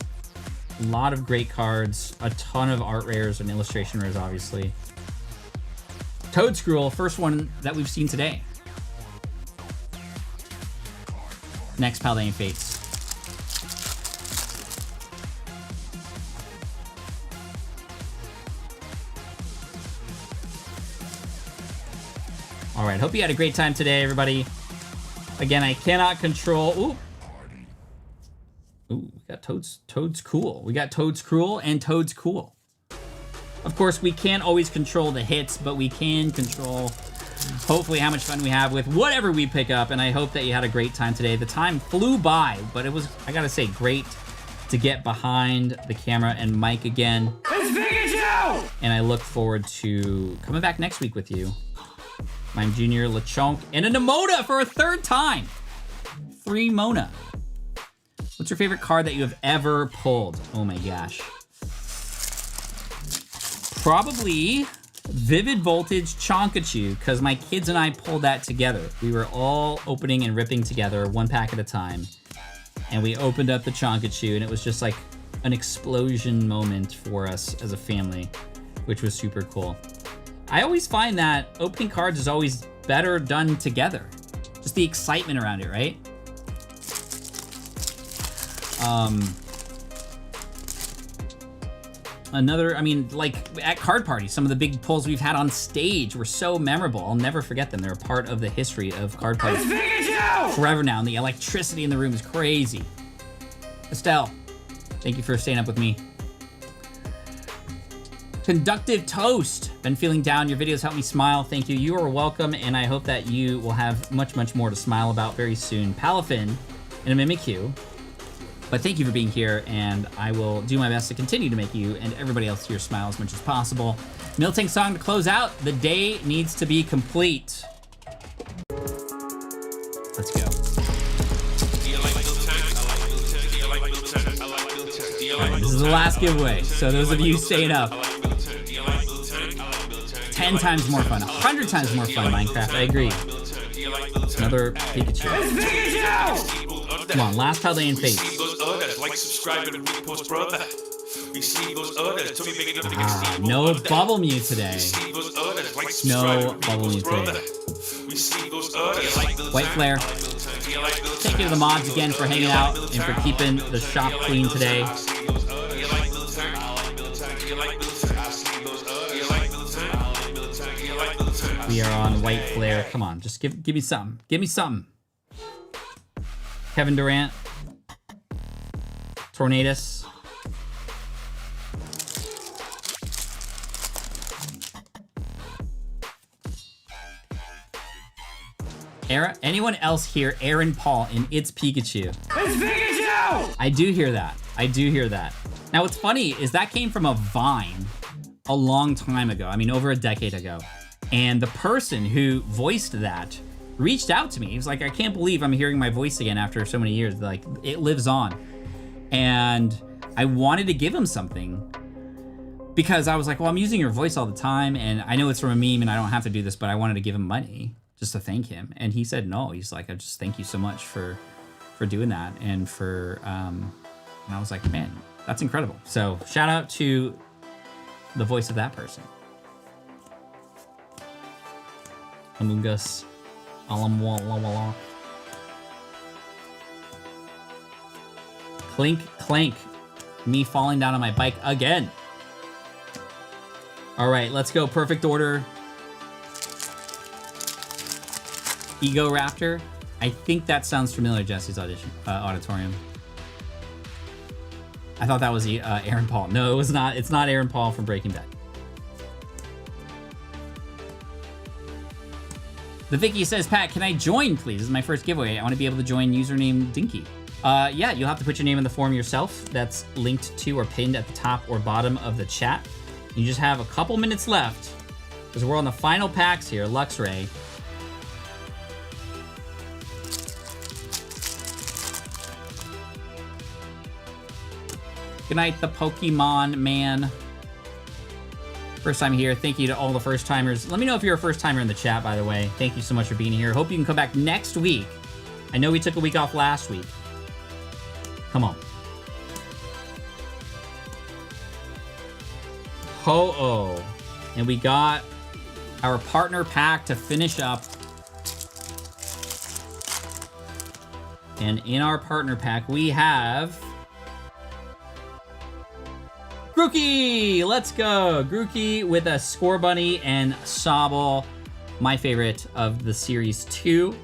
A lot of great cards, a ton of art rares and illustration rares, obviously. Toad Scroll, first one that we've seen today. Next, Paladin Fates. All right, hope you had a great time today, everybody. Again, I cannot control... Ooh, we got Toad's Cool. We got Toad's Cruel and Toad's Cool. Of course, we can't always control the hits, but we can control, hopefully, how much fun we have with whatever we pick up, and I hope that you had a great time today. The time flew by, but it was, I gotta say, great to get behind the camera and mic again. It's Pikachu! And I look forward to coming back next week with you. I'm Junior LeChonk and a Nemona for a third time. 3 Mona. What's your favorite card that you have ever pulled? Oh my gosh. Probably Vivid Voltage Chonkachu, because my kids and I pulled that together. We were all opening and ripping together, 1 pack at a time. And we opened up the Chonkachu, and it was just like an explosion moment for us as a family, which was super cool. I always find that opening cards is always better done together. Just the excitement around it, right? I mean, like at card parties, some of the big pulls we've had on stage were so memorable. I'll never forget them. They're a part of the history of card parties forever now, and the electricity in the room is crazy. Estelle, thank you for staying up with me. Conductive Toast, been feeling down. Your videos help me smile. Thank you. You are welcome, and I hope that you will have much, much more to smile about very soon. Palafin and a Mimikyu. But thank you for being here, and I will do my best to continue to make you and everybody else here smile as much as possible. Miltank song to close out. The day needs to be complete. Let's go. All right, this is the last giveaway, so those of you staying up, 10 times more fun, 100 times more fun, Minecraft, I agree. Another Pikachu. Come on, last Paladin Fate. No Bubble Mew today. No Bubble Mew today. White Flare. Thank you to the mods again for hanging out and for keeping the shop clean today. We are on White Flare. Come on, just give me something. Give me something. Kevin Durant. Tornadus. Anyone else hear Aaron Paul in It's Pikachu? It's Pikachu! I do hear that. I do hear that. Now what's funny is that came from a Vine a long time ago. I mean, over a decade ago. And the person who voiced that reached out to me. He was like, I can't believe I'm hearing my voice again after so many years. Like, it lives on. And I wanted to give him something because I was like, well, I'm using your voice all the time, and I know it's from a meme and I don't have to do this, but I wanted to give him money just to thank him. And he said no. He's like, I just thank you so much for doing that. And for, and I was like, man, that's incredible. So shout out to the voice of that person. Among Us. Clink, clank. Me falling down on my bike again. All right, let's go. Perfect order. Ego Raptor. I think that sounds familiar, Jesse's auditorium. I thought that was Aaron Paul. No, it was not. It's not Aaron Paul from Breaking Bad. The Vicky says, Pat, can I join, please? This is my first giveaway. I want to be able to join username Dinky. Yeah, you'll have to put your name in the form yourself. That's linked to or pinned at the top or bottom of the chat. You just have a couple minutes left because we're on the final packs here. Luxray. Good night, the Pokemon man. First time here. Thank you to all the first timers. Let me know if you're a first timer in the chat, by the way. Thank you so much for being here. Hope you can come back next week. I know we took a week off last week. Come on. Ho-oh. And we got our partner pack to finish up. And in our partner pack, we have Grookey. Let's go. Grookey with a Score Bunny and Sobble. My favorite of the Series 2.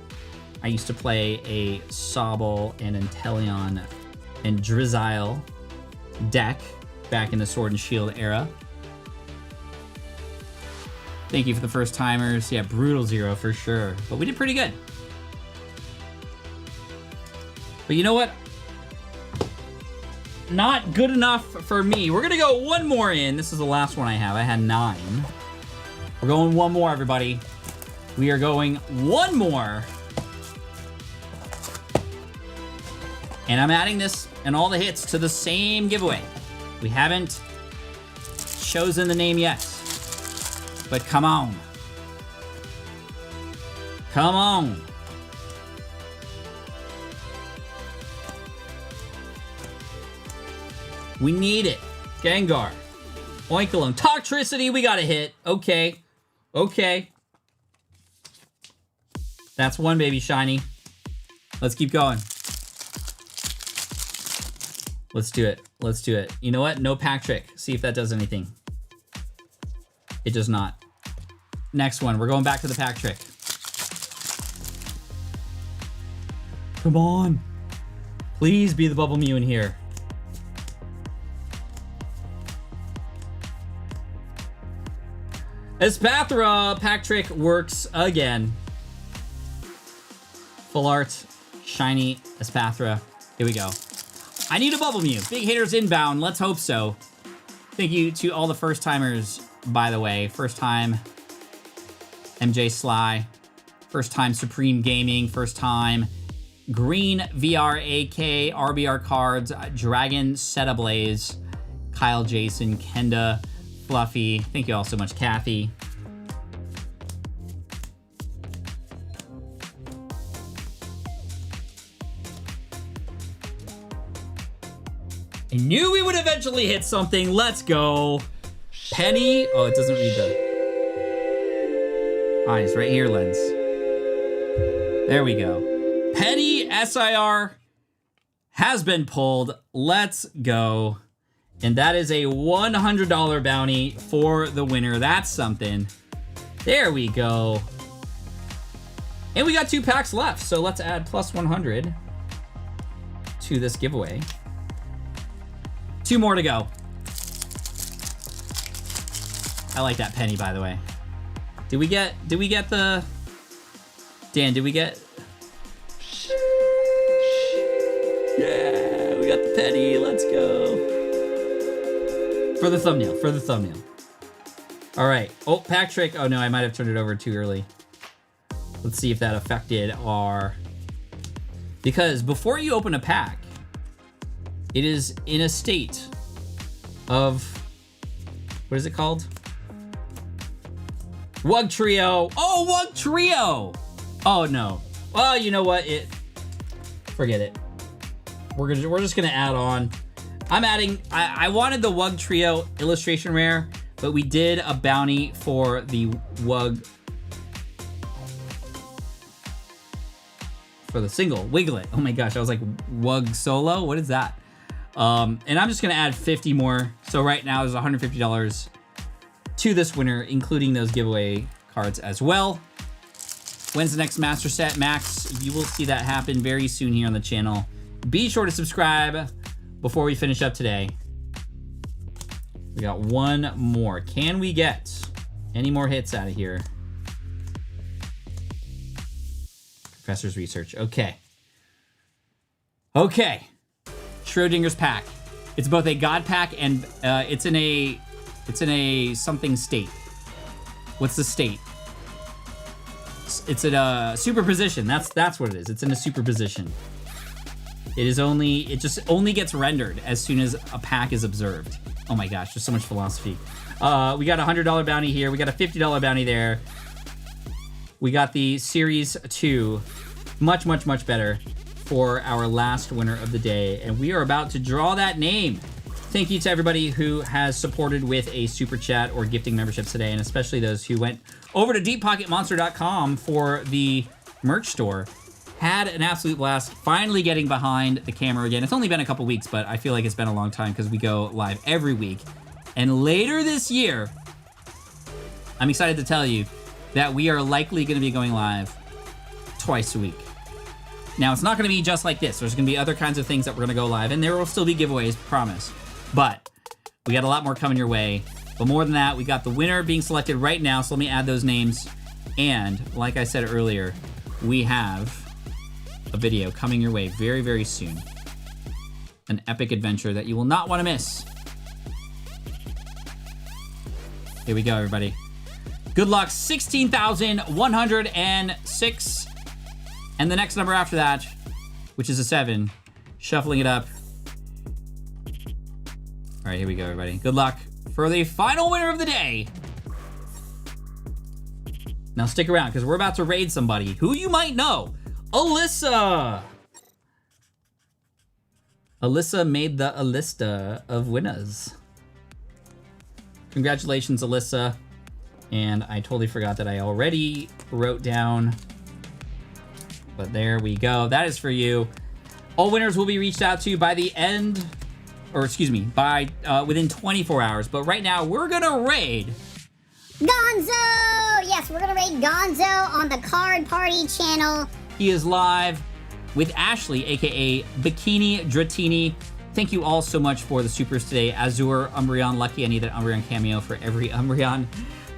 I used to play a Sobble and Inteleon and Drizzile deck back in the Sword and Shield era. Thank you for the first timers. Yeah, Brutal Zero for sure. But we did pretty good. But you know what? Not good enough for me. We're gonna go one more in. This is the last one I have. I had 9. We're going one more, everybody. We are going one more. And I'm adding this and all the hits to the same giveaway. We haven't chosen the name yet. But come on. Come on. We need it. Gengar. Oinkalung. Toxtricity, we got a hit. Okay. Okay. That's one, baby shiny. Let's keep going. Let's do it. Let's do it. You know what? No pack trick. See if that does anything. It does not. Next one. We're going back to the pack trick. Come on. Please be the Bubble Mew in here. Espathra pack trick works again. Full art, shiny Espathra. Here we go. I need a Bubble Mew. Big hitters inbound. Let's hope so. Thank you to all the first timers, by the way. First time MJ Sly. First time Supreme Gaming. First time Green VRAK, RBR Cards, Dragon Seta Blaze, Kyle Jason, Kenda, Fluffy. Thank you all so much, Kathy. I knew we would eventually hit something. Let's go. Penny. Oh, it doesn't read the eyes. Right here, lens. There we go. Penny SIR has been pulled. Let's go. And that is a $100 bounty for the winner. That's something. There we go. And we got 2 packs left, so let's add plus 100 to this giveaway. 2 more to go. I like that penny, by the way. Did we get the... Dan, did we get... Yeah, we got the penny. Let's go. For the thumbnail. All right. Oh, pack trick. Oh, no, I might have turned it over too early. Let's see if that affected our... Because before you open a pack, it is in a state of... What is it called? Wug Trio. Oh, Wug Trio. Oh, no. Well, you know what? Forget it. We're just gonna add on. I'm adding, I wanted the Wug Trio illustration rare, but we did a bounty for the Wug, for the single, Wiglet. Oh my gosh, I was like, Wug Solo? What is that? And I'm just gonna add 50 more. So right now there's $150 to this winner, including those giveaway cards as well. When's the next Master Set, Max? You will see that happen very soon here on the channel. Be sure to subscribe before we finish up today. We got one more. Can we get any more hits out of here? Professor's research. Okay. Okay. Schrodinger's pack. It's both a God pack and it's in a something state. What's the state? It's in a superposition. That's what it is. It's in a superposition. It just only gets rendered as soon as a pack is observed. Oh my gosh, there's so much philosophy. We got a $100 bounty here. We got a $50 bounty there. We got the Series 2. Much, much, much better for our last winner of the day. And we are about to draw that name. Thank you to everybody who has supported with a super chat or gifting memberships today, and especially those who went over to deeppocketmonster.com for the merch store. Had an absolute blast finally getting behind the camera again. It's only been a couple weeks, but I feel like it's been a long time because we go live every week. And later this year, I'm excited to tell you that we are likely going to be going live twice a week. Now, it's not going to be just like this. There's going to be other kinds of things that we're going to go live, and there will still be giveaways, promise. But we got a lot more coming your way. But more than that, we got the winner being selected right now, so let me add those names. And like I said earlier, we have a video coming your way very, very soon. An epic adventure that you will not want to miss. Here we go, everybody. Good luck, 16,106. And the next number after that, which is a 7. Shuffling it up. All right, here we go, everybody. Good luck for the final winner of the day. Now stick around, because we're about to raid somebody who you might know. Alyssa! Alyssa made the Alista of winners. Congratulations, Alyssa. And I totally forgot that I already wrote down, but there we go. That is for you. All winners will be reached out to by the end, or excuse me, by within 24 hours. But right now, we're gonna raid Gonzo! Yes, we're gonna raid Gonzo on the Card Party channel. He is live with Ashley, aka Bikini Dratini. Thank you all so much for the supers today. Azure, Umbreon, lucky I need that Umbreon cameo for every Umbreon.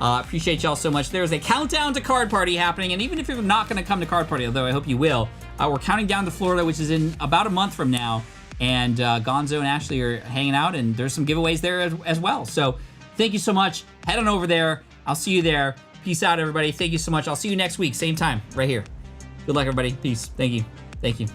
Appreciate y'all so much. There's a countdown to Card Party happening, and even if you're not gonna come to Card Party, although I hope you will, we're counting down to Florida, which is in about a month from now, and Gonzo and Ashley are hanging out, and there's some giveaways there as well. So thank you so much. Head on over there. I'll see you there. Peace out, everybody. Thank you so much. I'll see you next week, same time, right here. Good luck, everybody. Peace. Thank you. Thank you.